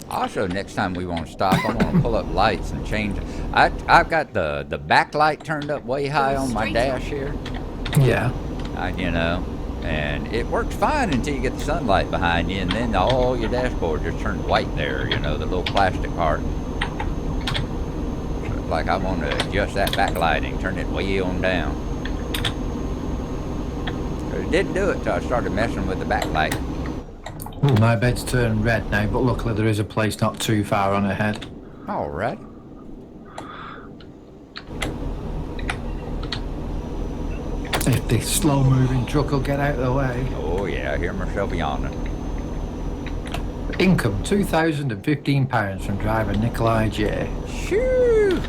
Also, next time we want to stop, I want to pull up lights and change. I've got the backlight turned up way high on my dash here. Yeah. And it works fine until you get the sunlight behind you, and then all your dashboard just turns white there, the little plastic part. So it's like I want to adjust that backlighting, turn it way on down. But it didn't do it till I started messing with the backlight. Ooh, my bed's turned red now, but luckily there is a place not too far on ahead. All right. If the slow-moving truck will get out of the way. Oh yeah, I hear myself yawning. Income £2,015 from driver Nikolai J. Shoo!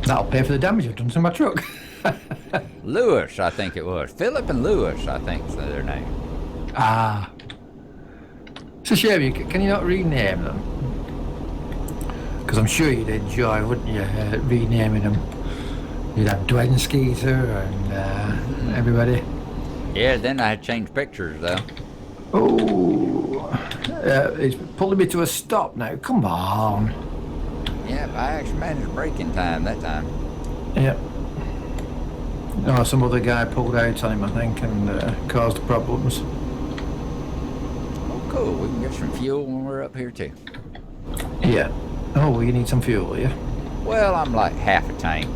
That'll pay for the damage I've done to my truck. Lewis, I think it was. Philip and Lewis, I think is their name. Ah. It's a shame. Can you not rename them? Because I'm sure you'd enjoy, wouldn't you, renaming them? You'd have Dwayne Skeeter and everybody. Yeah, then I had changed pictures, though. Oh. It's pulling me to a stop now. Come on. Yeah, I actually managed braking time that time. Yep. No, some other guy pulled out on him, I think, and caused problems. Oh, cool. We can get some fuel when we're up here, too. Yeah. Oh, well, you need some fuel, yeah? Well, I'm like half a tank,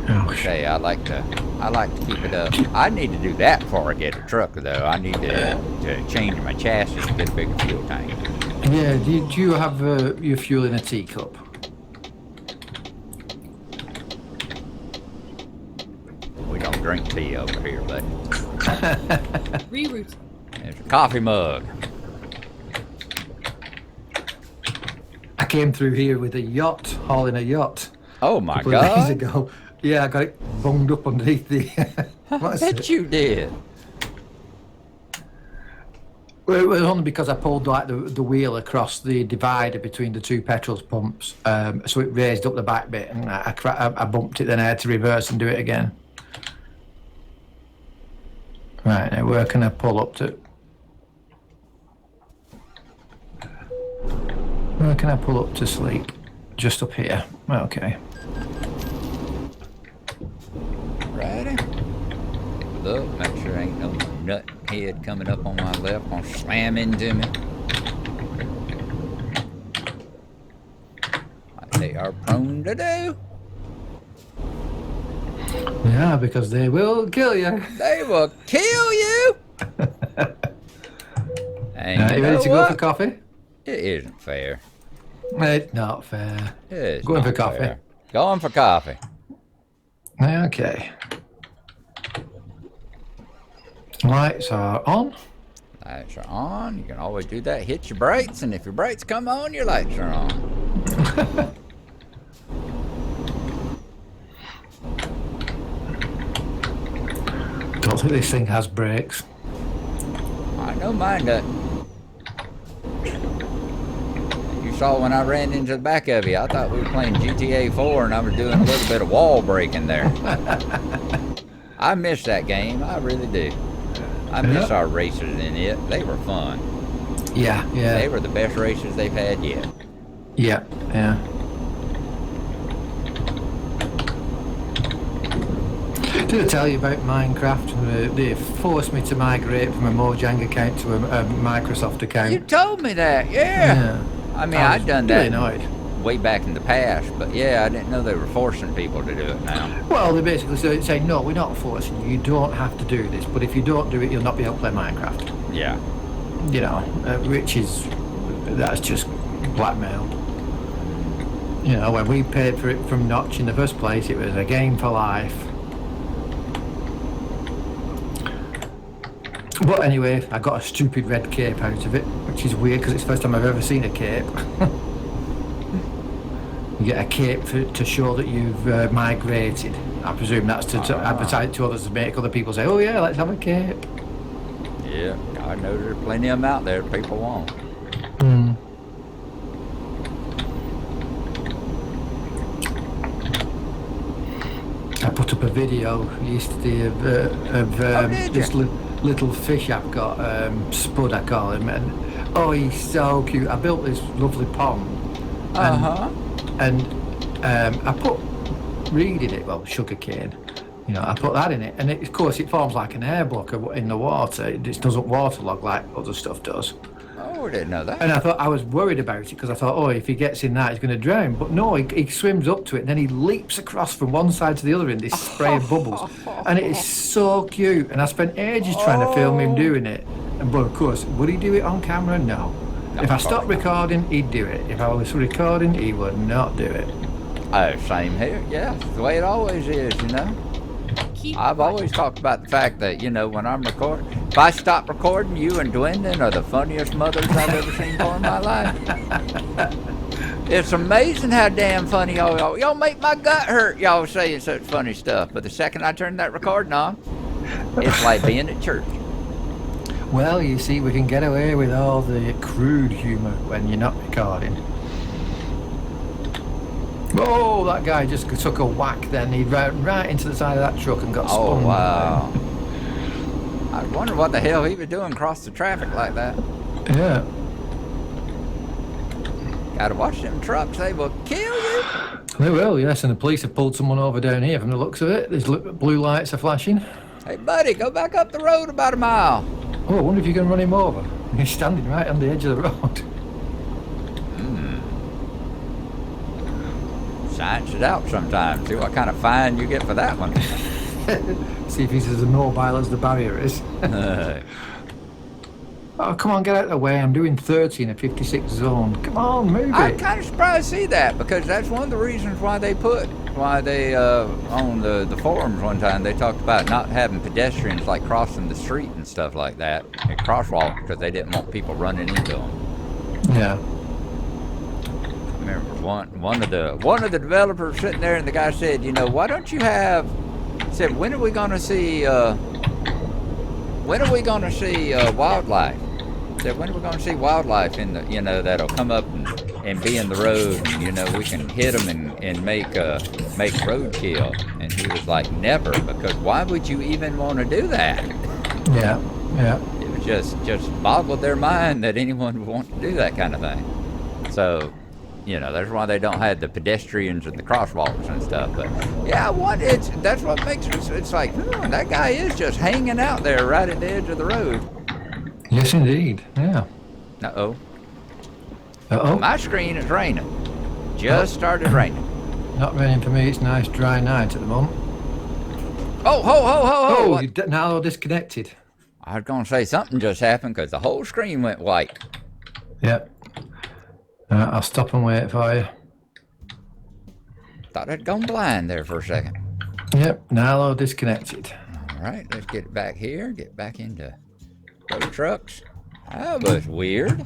Oh, Say, I like to keep it up. I need to do that before I get a truck, though. I need to change my chassis to get a bigger fuel tank. Yeah, do you have your fuel in a teacup? We don't drink tea over here, but Reroute. there's a coffee mug. came through here with a yacht, hauling a yacht. Oh my a couple of days God! ago. Yeah, I got it bunged up underneath the. I bet you did. Well, it was only because I pulled like the wheel across the divider between the two petrol pumps, so it raised up the back bit, and I bumped it. Then I had to reverse and do it again. Right, now where can I pull up to? Where can I pull up to sleep? Just up here. Okay. Righty. Look, make sure ain't no nut head coming up on my left, gonna slam into me. Like they are prone to do. Yeah, because they will kill you. They will kill you. And You ready to go for what? coffee? It isn't fair. It's not fair. It's Going not for coffee. fair. Going for coffee. Okay. Lights are on. Lights are on. You can always do that. Hit your brakes, and if your brakes come on, your lights are on. Don't think this thing has brakes. I don't mind that. You saw when I ran into the back of you, I thought we were playing GTA 4 and I was doing a little bit of wall breaking there. I miss that game. I really do. I miss our races in it. They were fun. Yeah. They were the best races they've had yet. Yeah. Did I tell you about Minecraft? They forced me to migrate from a Mojang account to a Microsoft account. You told me that, yeah. I mean, I'd done that annoyed. way back in the past, but yeah, I didn't know they were forcing people to do it now. Well, they basically say, no, we're not forcing you. You don't have to do this, but if you don't do it, you'll not be able to play Minecraft. Yeah. You know, that's just blackmail. You know, when we paid for it from Notch in the first place, it was a game for life. But anyway, I got a stupid red cape out of it, which is weird because it's the first time I've ever seen a cape. You get a cape to show that you've migrated. I presume that's to advertise to others, to make other people say, oh yeah, let's have a cape. Yeah, God knows there's plenty of them out there people want. I put up a video yesterday of this little fish I've got, Spud I call him, and oh, he's so cute. I built this lovely pond, and I put reed in it, well, sugar cane, you know, I put that in it, and of course it forms like an air blocker in the water. It just doesn't waterlog like other stuff does. Oh, I didn't know that. And I thought, I was worried about it because I thought, oh, if he gets in that, he's going to drown. But no, he swims up to it and then he leaps across from one side to the other in this spray of bubbles. And it is so cute. And I spent ages trying to film him doing it. But of course, would he do it on camera? No. If I stopped recording, he'd do it. If I was recording, he would not do it. Oh, same here. Yeah, it's the way it always is, you know. I've always talked about the fact that, you know, when I'm recording, if I stop recording, you and Dwendon are the funniest mothers I've ever seen for in my life. It's amazing how damn funny y'all make my gut hurt, y'all saying such funny stuff. But the second I turn that recording on, it's like being at church. Well, you see, we can get away with all the crude humour when you're not recording. Oh, that guy just took a whack then. He ran right into the side of that truck and got spun. Oh, wow. I wonder what the hell he was doing across the traffic like that. Yeah. Gotta watch them trucks, they will kill you. They will, yes, and the police have pulled someone over down here from the looks of it. These blue lights are flashing. Hey, buddy, go back up the road about a mile. Oh, I wonder if you can run him over. He's standing right on the edge of the road. Science it out sometime. See what kind of fine you get for that one. See if he's as mobile as the barrier is. Oh, come on, get out of the way. I'm doing 30 in a 56 zone. Come on, move it. I'm kind of surprised to see that, because that's one of the reasons why they on the forums one time, they talked about not having pedestrians like crossing the street and stuff like that at crosswalks because they didn't want people running into them. Yeah. I one of the developers sitting there, and the guy said, you know, why don't you have? Said, when are we gonna see? When are we gonna see wildlife? Said, when are we gonna see wildlife in the, you know, that'll come up and be in the road, and, you know, we can hit them and make roadkill. And he was like, never, because why would you even want to do that? Yeah, yeah. It was just boggled their mind that anyone would want to do that kind of thing. So, you know, that's why they don't have the pedestrians and the crosswalks and stuff. But yeah, that's what makes it. It's like, that guy is just hanging out there right at the edge of the road. Yes, indeed. Yeah. Uh-oh. Uh-oh. My screen is raining. Just started raining. Not raining for me. It's a nice dry night at the moment. Oh, ho, ho, ho, ho. Oh, you're now disconnected. I was going to say something just happened because the whole screen went white. Yep. I'll stop and wait for you. Thought I'd gone blind there for a second. Yep, now disconnected. All right, let's get it back here. Get back into road trucks. That was weird.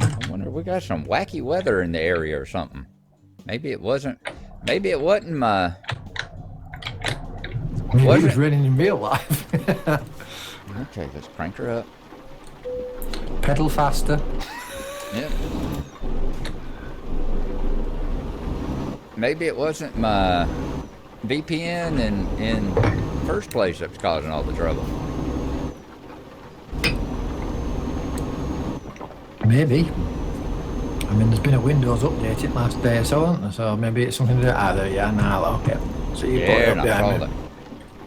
I wonder, we got some wacky weather in the area or something. Maybe it wasn't my... Maybe it was raining in real life. Okay, let's crank her up. Pedal faster. Yep. Maybe it wasn't my VPN in first place that was causing all the trouble. Maybe. I mean, there's been a Windows update in last day or so, hasn't there? So maybe it's something to do either. Yeah, now, okay. So you put it up behind me.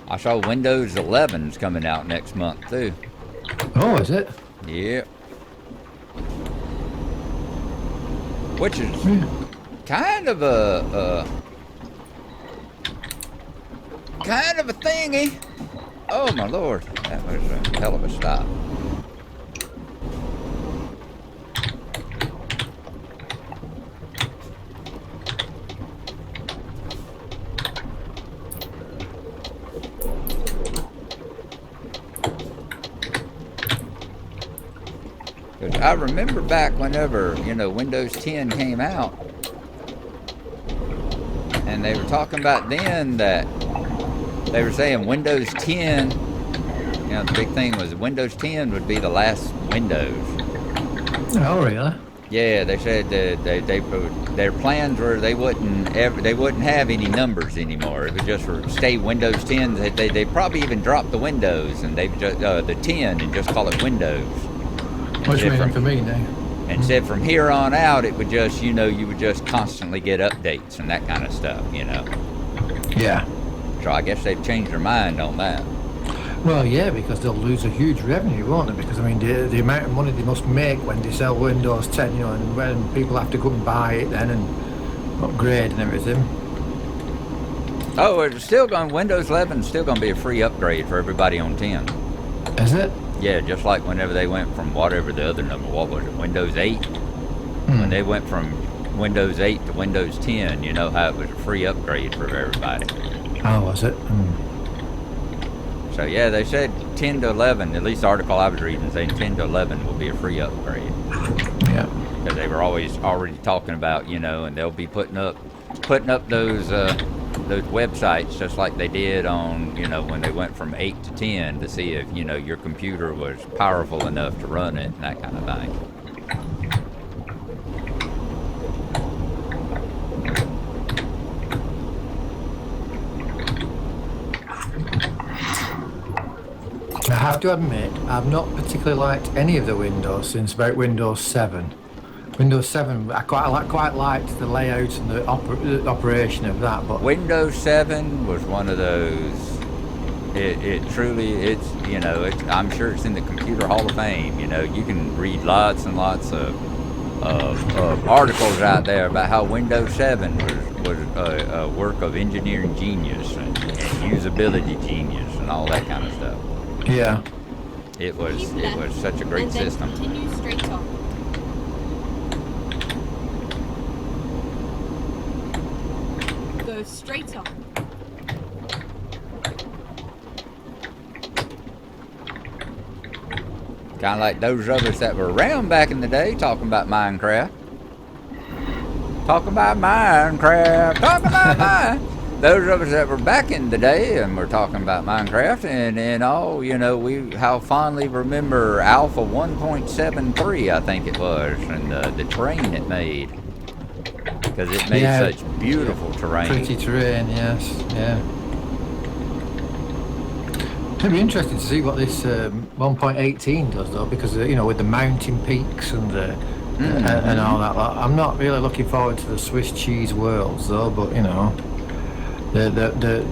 I saw Windows 11's coming out next month too. Oh, is it? Yep. Which is kind of a thingy. Oh my lord, that was a hell of a stop. I remember back whenever, you know, Windows 10 came out, and they were talking about then that they were saying Windows 10, you know, the big thing was Windows 10 would be the last Windows. Oh, really? Yeah, they said that their plans were they wouldn't have any numbers anymore. It would just stay Windows 10. They probably even drop the Windows and they just the 10 and just call it Windows. What's waiting for me now? And said from here on out, it would just, you know, you would just constantly get updates and that kind of stuff, you know. Yeah. So I guess they've changed their mind on that. Well, yeah, because they'll lose a huge revenue, won't they? Because, I mean, the amount of money they must make when they sell Windows 10, you know, and when people have to come and buy it then and upgrade and everything. Oh, it's still going, Windows 11 is still going to be a free upgrade for everybody on 10. Is it? Yeah, just like whenever they went from whatever the other number, what was it, Windows 8? When they went from Windows 8 to Windows 10, you know how it was a free upgrade for everybody. Oh, was it? So yeah, they said 10 to 11, at least the article I was reading saying 10 to 11 will be a free upgrade. Yeah. Because they were already talking about, you know, and they'll be putting up those websites just like they did on, you know, when they went from 8 to 10 to see if, you know, your computer was powerful enough to run it and that kind of thing. I have to admit, I've not particularly liked any of the Windows since about Windows 7. Windows 7, I quite liked the layout and the operation of that. But Windows 7 was one of those. It truly, it's, you know, I'm sure it's in the Computer Hall of Fame. You know, you can read lots and lots of articles out there about how Windows 7 was a work of engineering genius and usability genius and all that kind of stuff. Yeah. It was such a great system. Continue straight on. Go straight on. Kind of like those of us that were around back in the day talking about Minecraft. Talking about Minecraft. Talking about Minecraft. Those of us that were back in the day and we're talking about Minecraft and all, you know, we how fondly remember Alpha 1.73, I think it was, and the terrain it made. Because it made such beautiful terrain. Pretty terrain, yes, yeah. It'd be interesting to see what this 1.18 does, though, because you know, with the mountain peaks and the and all that. I'm not really looking forward to the Swiss cheese worlds, though. But you know, the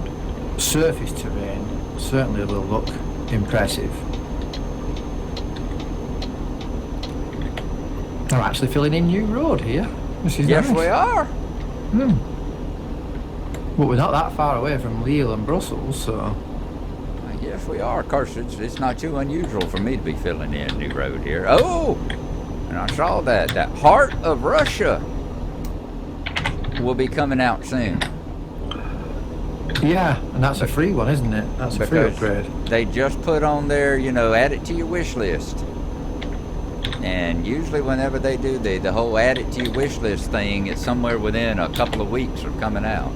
surface terrain certainly will look impressive. I'm actually filling in new road here. This is yes, nice. we are. But we're not that far away from Lille and Brussels, so. Yes, we are. Of course, it's not too unusual for me to be filling in a new road here. Oh, and I saw that Heart of Russia will be coming out soon. Yeah, and that's a free one, isn't it? That's a free upgrade. They just put on there, you know, add it to your wish list. And usually whenever they do the whole add it to your wish list thing, it's somewhere within a couple of weeks of coming out.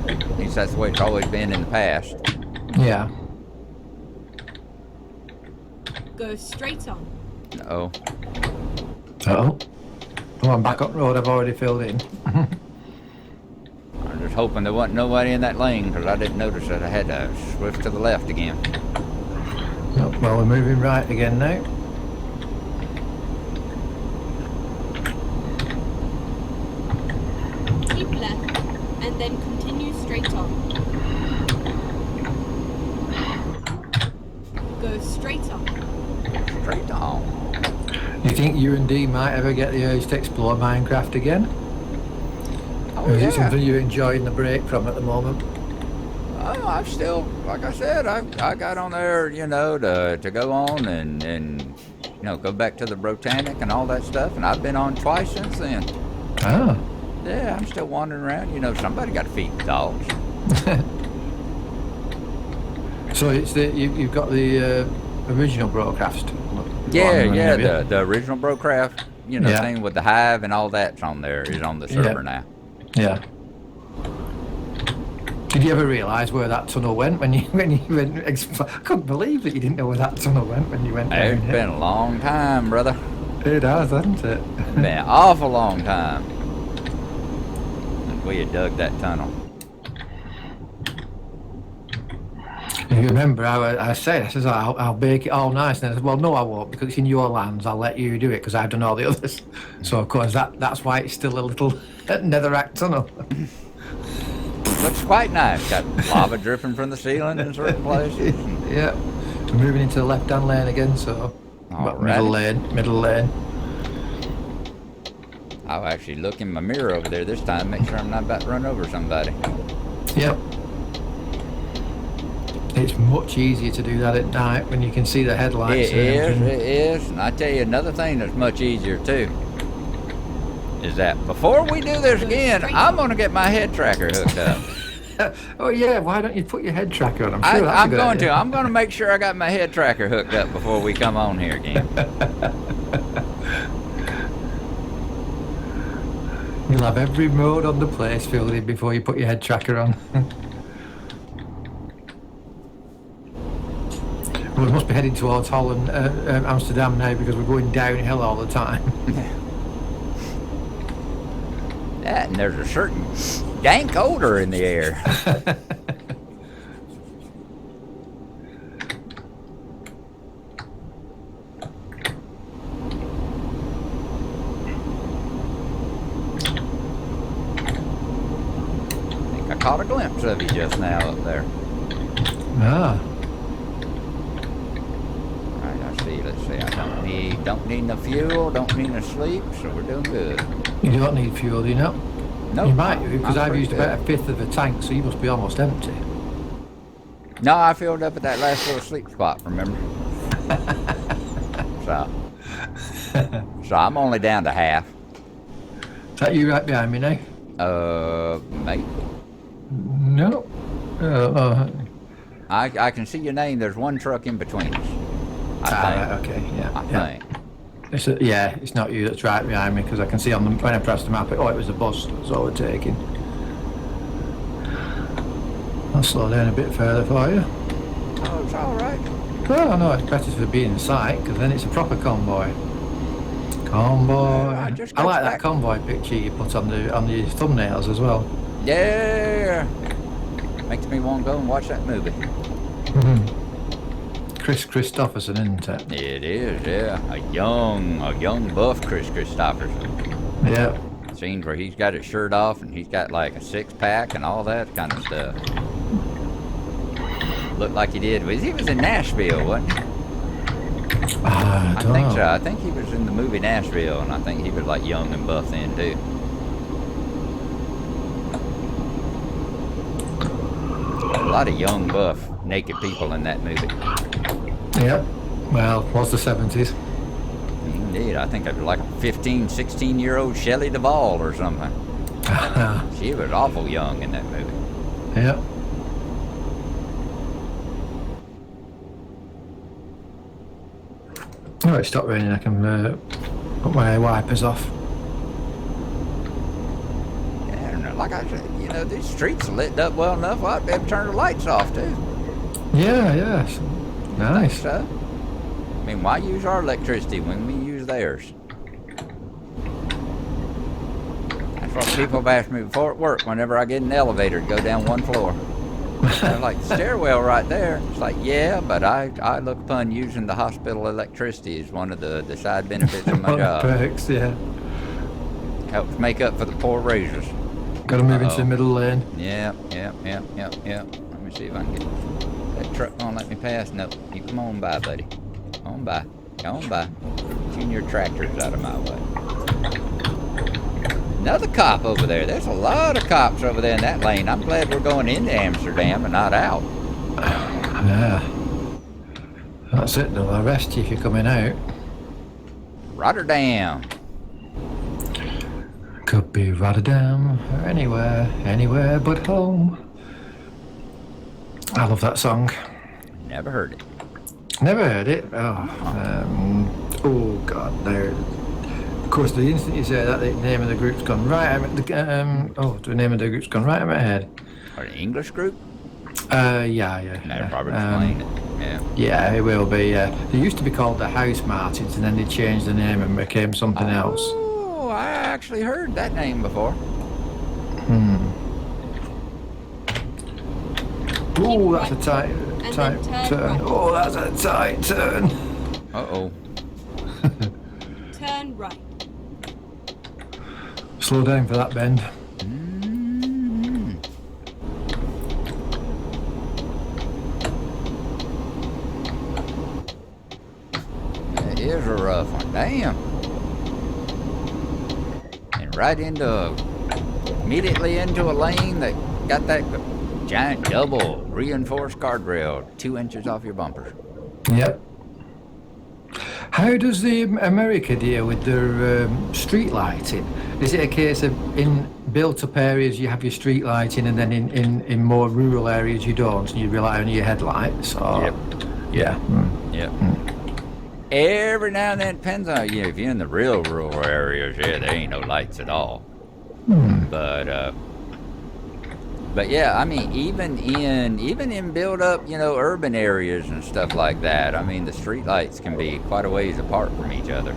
At least that's the way it's always been in the past. Yeah. Go straight on. Oh. Oh, I'm back up road. I've already filled in. I'm just hoping there wasn't nobody in that lane because I didn't notice that I had to swift to the left again. Oh, well, we're moving right again now. Keep left and then continue straight on. Go straight on. Straight on. You think you and Dee might ever get the urge to explore Minecraft again? Oh, Or is yeah. it something you're enjoying the break from at the moment? Oh, I've still, like I said, I got on there, you know, to go on and you know, go back to the Botanic and all that stuff, and I've been on twice since then. Ah. Yeah, I'm still wandering around. You know, somebody got to feed the dogs. So it's you've got the original broadcast. Yeah, the original Brocraft, you know, Yeah. thing with the hive and all that's on there is on the server now. Yeah. Did you ever realise where that tunnel went when you went? I couldn't believe that you didn't know where that tunnel went when you went down. It's been a long time, brother. It has, hasn't it? Been an awful long time since we had dug that tunnel. You remember I said, I'll bake it all nice, and I said, well, no, I won't, because it's in your lands. I'll let you do it because I've done all the others. So of course that's why it's still a little netherrack tunnel. Looks quite nice. Got lava dripping from the ceiling in certain places. Yeah. We're moving into the left-hand lane again, so middle lane. I'll actually look in my mirror over there this time, make sure I'm not about to run over somebody. Yep. It's much easier to do that at night when you can see the headlights. It is. And I tell you another thing that's much easier too, is that before we do this again, I'm going to get my head tracker hooked up. Oh yeah, why don't you put your head tracker on? I'm sure I'm going to. I'm going to make sure I got my head tracker hooked up before we come on here again. You'll have every mode on the place filled in before you put your head tracker on. Well, we must be heading towards Holland, Amsterdam now, because we're going downhill all the time. That, and there's a certain dank odor in the air. I caught a glimpse of you just now up there. Ah. Right, I see. Let's see. I don't need no fuel, don't need no sleep, so we're doing good. You don't need fuel, do you know? No, You might do, because I've used good. about a fifth of the tank, so you must be almost empty. No, I filled up at that last little sleep spot, remember? So I'm only down to half. Is that you right behind me now? Mate. No. I can see your name. There's one truck in between us. I think. Okay, yeah. I yeah. think. Yeah, it's not you that's right behind me because I can see on the when I pressed the map. It was a bus that's overtaking. I'll slow down a bit further for you. Oh, it's all right. Well, no, it's better to be in sight because then it's a proper convoy. Convoy. I like that convoy picture you put on the thumbnails as well. Yeah, makes me want to go and watch that movie. Chris Christopherson, isn't it? It is, yeah. A young buff Chris Christopherson. Yeah. Scenes where he's got his shirt off and he's got like a 6-pack and all that kind of stuff. Looked like he did. He was in Nashville, wasn't he? I think so. I think he was in the movie Nashville, and I think he was like young and buff then too. A lot of young, buff, naked people in that movie. Yep. Well, was the 70s. Indeed. I think it was like a 15, 16-year-old Shelley Duvall or something. She was awful young in that movie. Yep. Oh, it stopped raining. I can put my wipers off. Yeah, like I said, you know, these streets are lit up well enough. I'd be able to turn the lights off too. Yeah. Nice. I mean, why use our electricity when we use theirs? That's what people have asked me before at work whenever I get in an elevator to go down one floor. They're like, stairwell right there. It's like, yeah, but I look upon using the hospital electricity as one of the side benefits of my job. Perks, yeah. Helps make up for the poor raises. Got to move into the middle lane. Yeah. Let me see if I can get that truck. Won't let me pass. No, you come on by, buddy. Come on by. Junior tractor's out of my way. Another cop over there. There's a lot of cops over there in that lane. I'm glad we're going into Amsterdam and not out. Yeah. That's it, they'll arrest you if you're coming out. Rotterdam. Could be Rotterdam or anywhere but home. I love that song. Never heard it. Never heard it? Oh God, there. Of course, the instant you say that, the name of the group's gone right out of the name of the group's gone right out of my head. Or an English group? Yeah. That'll probably explain it. Yeah. Yeah, it will be. They used to be called the House Martins, and then they changed the name and became something else. Oh, I actually heard that name before. Oh, that's a tight turn. Right. Oh, that's a tight turn. Uh-oh. Turn right. Slow down for that bend. That is a rough one. Damn. And right immediately into a lane that got that giant double reinforced guardrail 2 inches off your bumper. Yep. How does the America deal with their street lighting? Is it a case of in built-up areas you have your street lighting, and then in more rural areas you don't, and you rely on your headlights? Or... Yep. Yeah. Yep. Every now and then, depends on you. If you're in the real rural areas, yeah, there ain't no lights at all. But yeah, I mean, even in built up, urban areas and stuff like that, I mean, the street lights can be quite a ways apart from each other.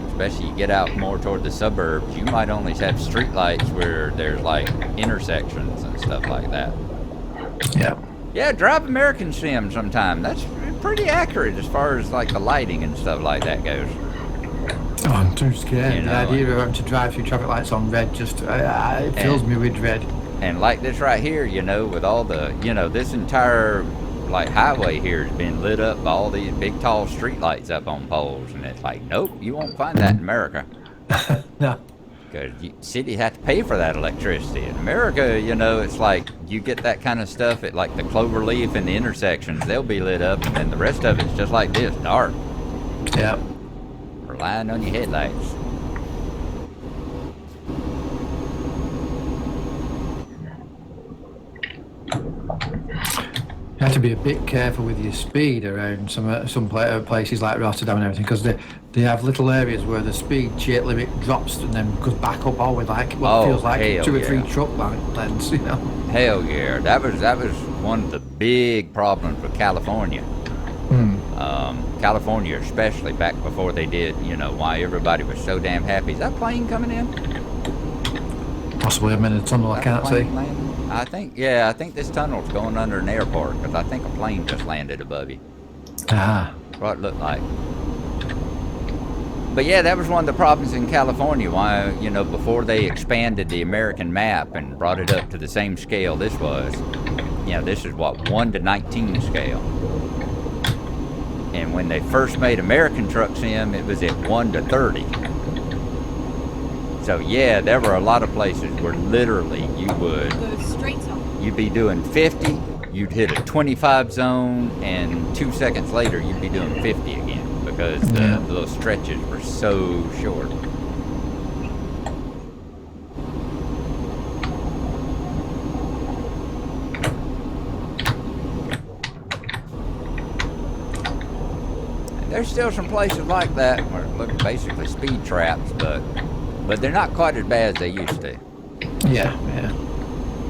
Especially you get out more toward the suburbs, you might only have street lights where there's like intersections and stuff like that. Yeah. Yeah, drive American Sim sometime. That's pretty accurate as far as like the lighting and stuff like that goes. Oh, I'm too scared. The idea of having to drive through traffic lights on red just it fills me with dread. And like this right here, with all the, this entire like highway here has been lit up by all these big tall street lights up on poles, and it's like, nope, you won't find that in America. No. Because cities have to pay for that electricity. In America, it's like you get that kind of stuff at like the clover leaf and the intersections, they'll be lit up, and then the rest of it's just like this, dark. Yeah. Relying on your headlights. have to be a bit careful with your speed around some places like Rotterdam and everything, because they have little areas where the speed limit drops and then goes back up all with like what feels like 2 or 3 truck lengths, you know. Hell yeah, that was one of the big problems with California. California, especially back before they did, you know, why everybody was so damn happy. Is that plane coming in? Possibly. I'm in a tunnel. I can't see. Landing? I think this tunnel's going under an airport, because I think a plane just landed above you. What it looked like. But yeah, that was one of the problems in California. Why, you know, before they expanded the American map and brought it up to the same scale this was, you know, this is what, 1 to 19 scale. And when they first made American Truck Sim, it was at 1 to 30. So yeah, there were a lot of places where literally you would Go straight up. You'd be doing 50, you'd hit a 25 zone, and 2 seconds later you'd be doing 50 again, because those stretches were so short. There's still some places like that where it looks basically speed traps, but they're not quite as bad as they used to. Yeah.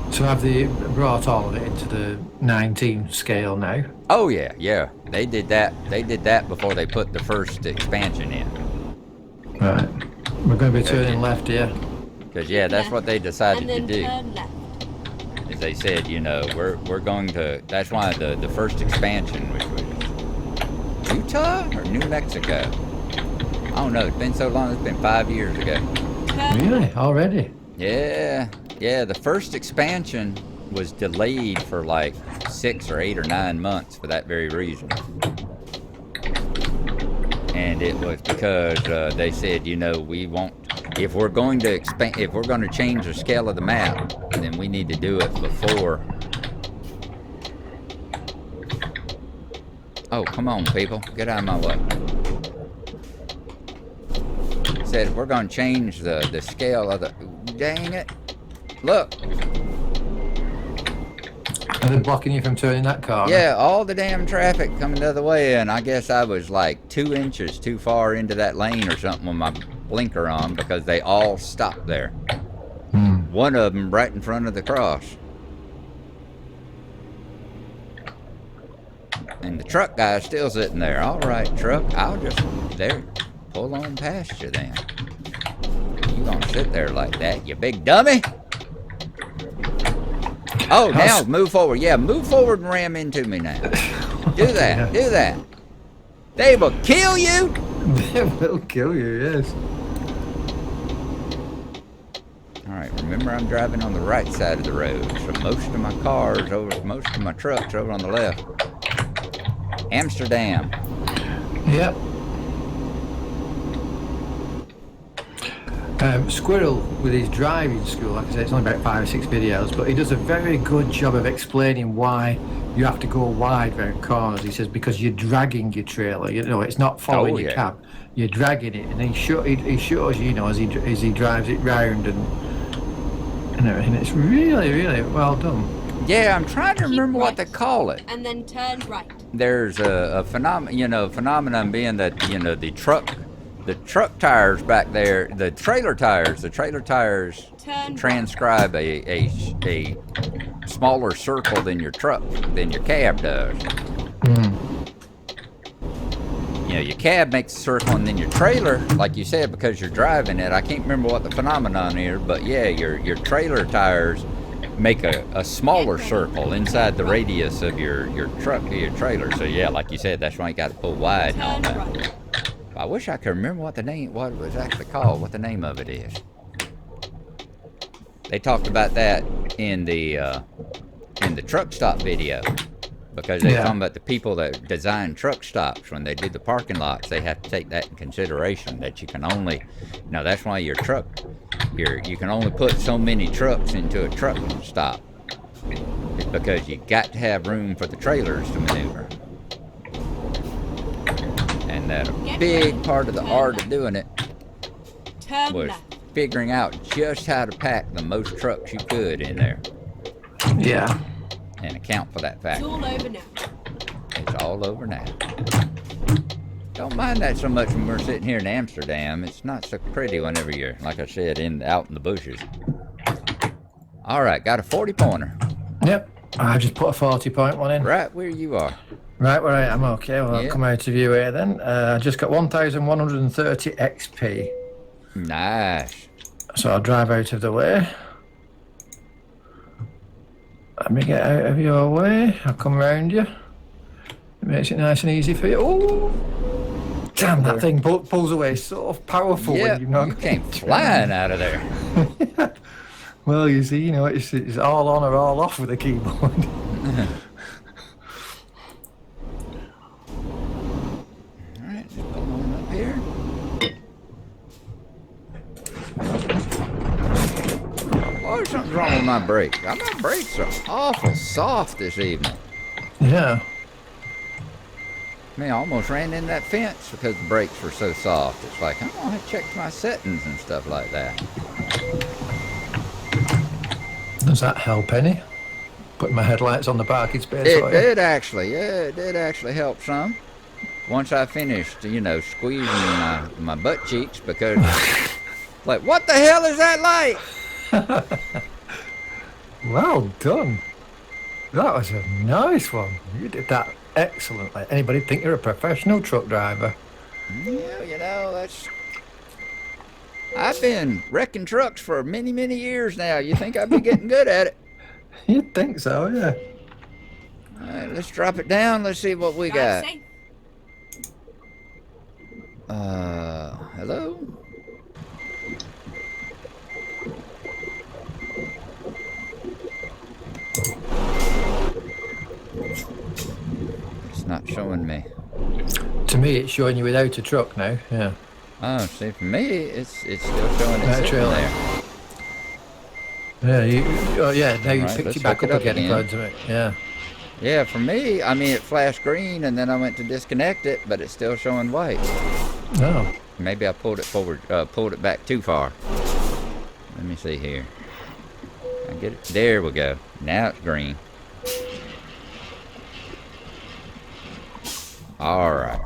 So have they brought all of it into the 19 scale now? Oh yeah. They did that before they put the first expansion in. Right. We're going to be turning left here. Because that's what they decided to do. Turn left. As they said, you know, we're going to. That's why the first expansion, which was Utah or New Mexico. I don't know. It's been so long. It's been 5 years ago. Really? Already? Yeah. The first expansion was delayed for like 6 or 8 or 9 months for that very reason. And it was because they said, you know, we won't. If we're going to expand, if we're going to change the scale of the map, then we need to do it before. Oh, come on, people. Get out of my way. Said we're going to change the scale of the... Dang it. Look. Are they blocking you from turning that car? Yeah, all the damn traffic coming the other way, and I guess I was like 2 inches too far into that lane or something with my blinker on, because they all stopped there. One of them right in front of the cross. And the truck guy's still sitting there. All right, truck, I'll just pull on past you then. You gonna sit there like that, you big dummy? Oh, now move forward. Yeah, move forward and ram into me now. Do that. Do that. They will kill you. They will kill you, yes. All right, remember I'm driving on the right side of the road, so most of my trucks over on the left. Amsterdam. Yep. Squirrel, with his driving school, like I said, it's only about 5 or 6 videos, but he does a very good job of explaining why you have to go wide round corners. He says because you're dragging your trailer, you know, it's not following your cab, you're dragging it, and he shows you, you know, as he drives it round and everything. It's really, really well done. Yeah, I'm trying to remember what they call it. And then turn right. There's a phenomenon being that, you know, the truck tires back there, the trailer tires transcribe a smaller circle than your cab does. You know, your cab makes a circle, and then your trailer, like you said, because you're driving it, I can't remember what the phenomenon is, but yeah, your trailer tires make a smaller circle inside the radius of your trailer. So yeah, like you said, that's why you got to pull wide and all that. Right. I wish I could remember what it was actually called, what the name of it is. They talked about that in the truck stop video, because they're talking about the people that design truck stops. When they do the parking lots, they have to take that in consideration, that you can only, you know, that's why you can only put so many trucks into a truck stop. It's because you got to have room for the trailers to maneuver. And that a big part of the art of doing it was figuring out just how to pack the most trucks you could in there. Yeah. And account for that fact. It's all over now. all over now. Don't mind that so much when we're sitting here in Amsterdam. It's not so pretty whenever you're, like I said, out in the bushes. All right, got a 40-pointer. Yep. I just put a 40-point one in. Right where you are. Right where I am. Okay, well, Yep. I'll come out of view here then. I just got 1,130 XP. Nice. So I'll drive out of the way. Let me get out of your way. I'll come round you. It makes it nice and easy for you. Oh, damn! That thing pulls away so powerful. Yeah, when you're not you came flying out of there. Well, you see, it's all on or all off with the keyboard. Alright, just pull on up here. Oh, something's wrong with my brakes. My brakes are awful soft this evening. Yeah. Man, I almost ran in that fence because the brakes were so soft. It's like, I'm going to check my settings and stuff like that. Does that help any? Putting my headlights on the parking space It for you? did actually, yeah, it did actually help some. Once I finished, squeezing my butt cheeks because, like, what the hell is that light? Well done. That was a nice one. You did that excellently. Anybody think you're a professional truck driver? Yeah, I've been wrecking trucks for many, many years now. You think I'd be getting good at it? You'd think so, yeah. All right, let's drop it down. Let's see what we Drive got. safe. Hello? It's not showing me. To me, it's showing you without a truck now, yeah. Oh, see, for me, it's still showing it That sitting trailer. there. Yeah, now you Alright, picked let's it back hook up it up again again. according to it, yeah. Yeah, for me, it flashed green, and then I went to disconnect it, but it's still showing white. No. Maybe I pulled it forward, pulled it back too far. Let me see here. I get it. There we go. Now it's green. All right.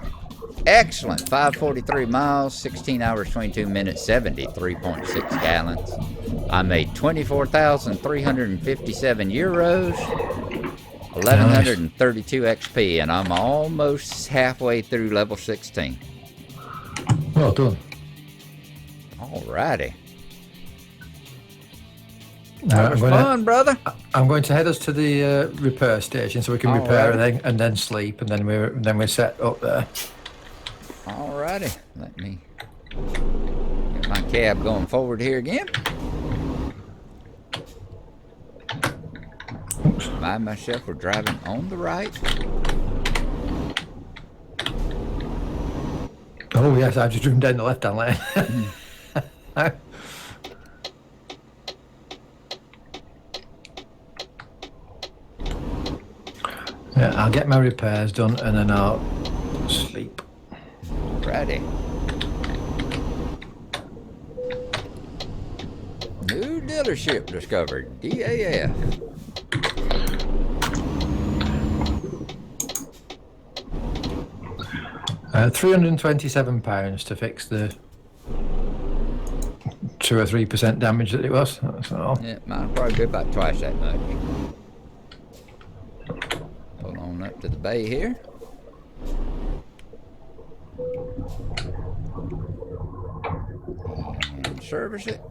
Excellent. 543 miles, 16 hours, 22 minutes, 73.6 gallons. I made 24,357 euros, 1,132 XP, and I'm almost halfway through level 16. Well done. All righty. Right, That was fun, brother. I'm going to head us to the repair station so we can repair Alrighty. and then sleep, and then we're set up there. Alrighty, let me get my cab going forward here again. Remind myself we're driving on the right. Oh yes, I just driven down the left-hand lane. Yeah, I'll get my repairs done and then I'll sleep. Righty. New dealership discovered. DAF. £327 to fix the 2 or 3% damage that it was. That's all. Yeah, mine'll probably be about twice that much. Pull on up to the bay here. And service it.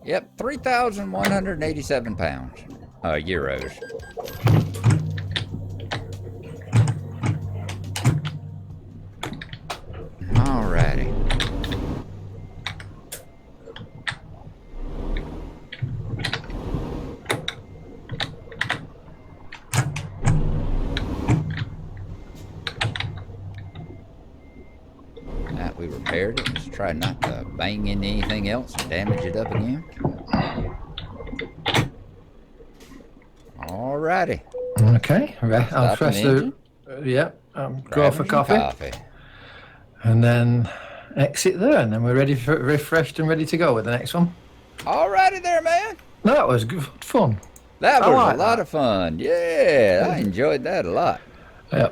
Yep, 3,187 pounds. Euros. Alrighty. That we repaired it. Let's try not to bang into anything else and damage it up again. Alrighty. Okay, right. I'll Stop press the the. engine. Yeah, go for Grab some coffee. And then exit there, and then we're ready for refreshed and ready to go with the next one. Alrighty there, man. That was good fun. That I was like a lot that. of fun. Yeah, I enjoyed that a lot. Yeah.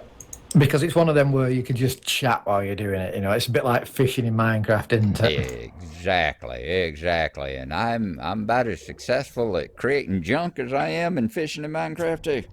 Because it's one of them where you can just chat while you're doing it. You know, it's a bit like fishing in Minecraft, isn't it? Exactly. And I'm about as successful at creating junk as I am in fishing in Minecraft too.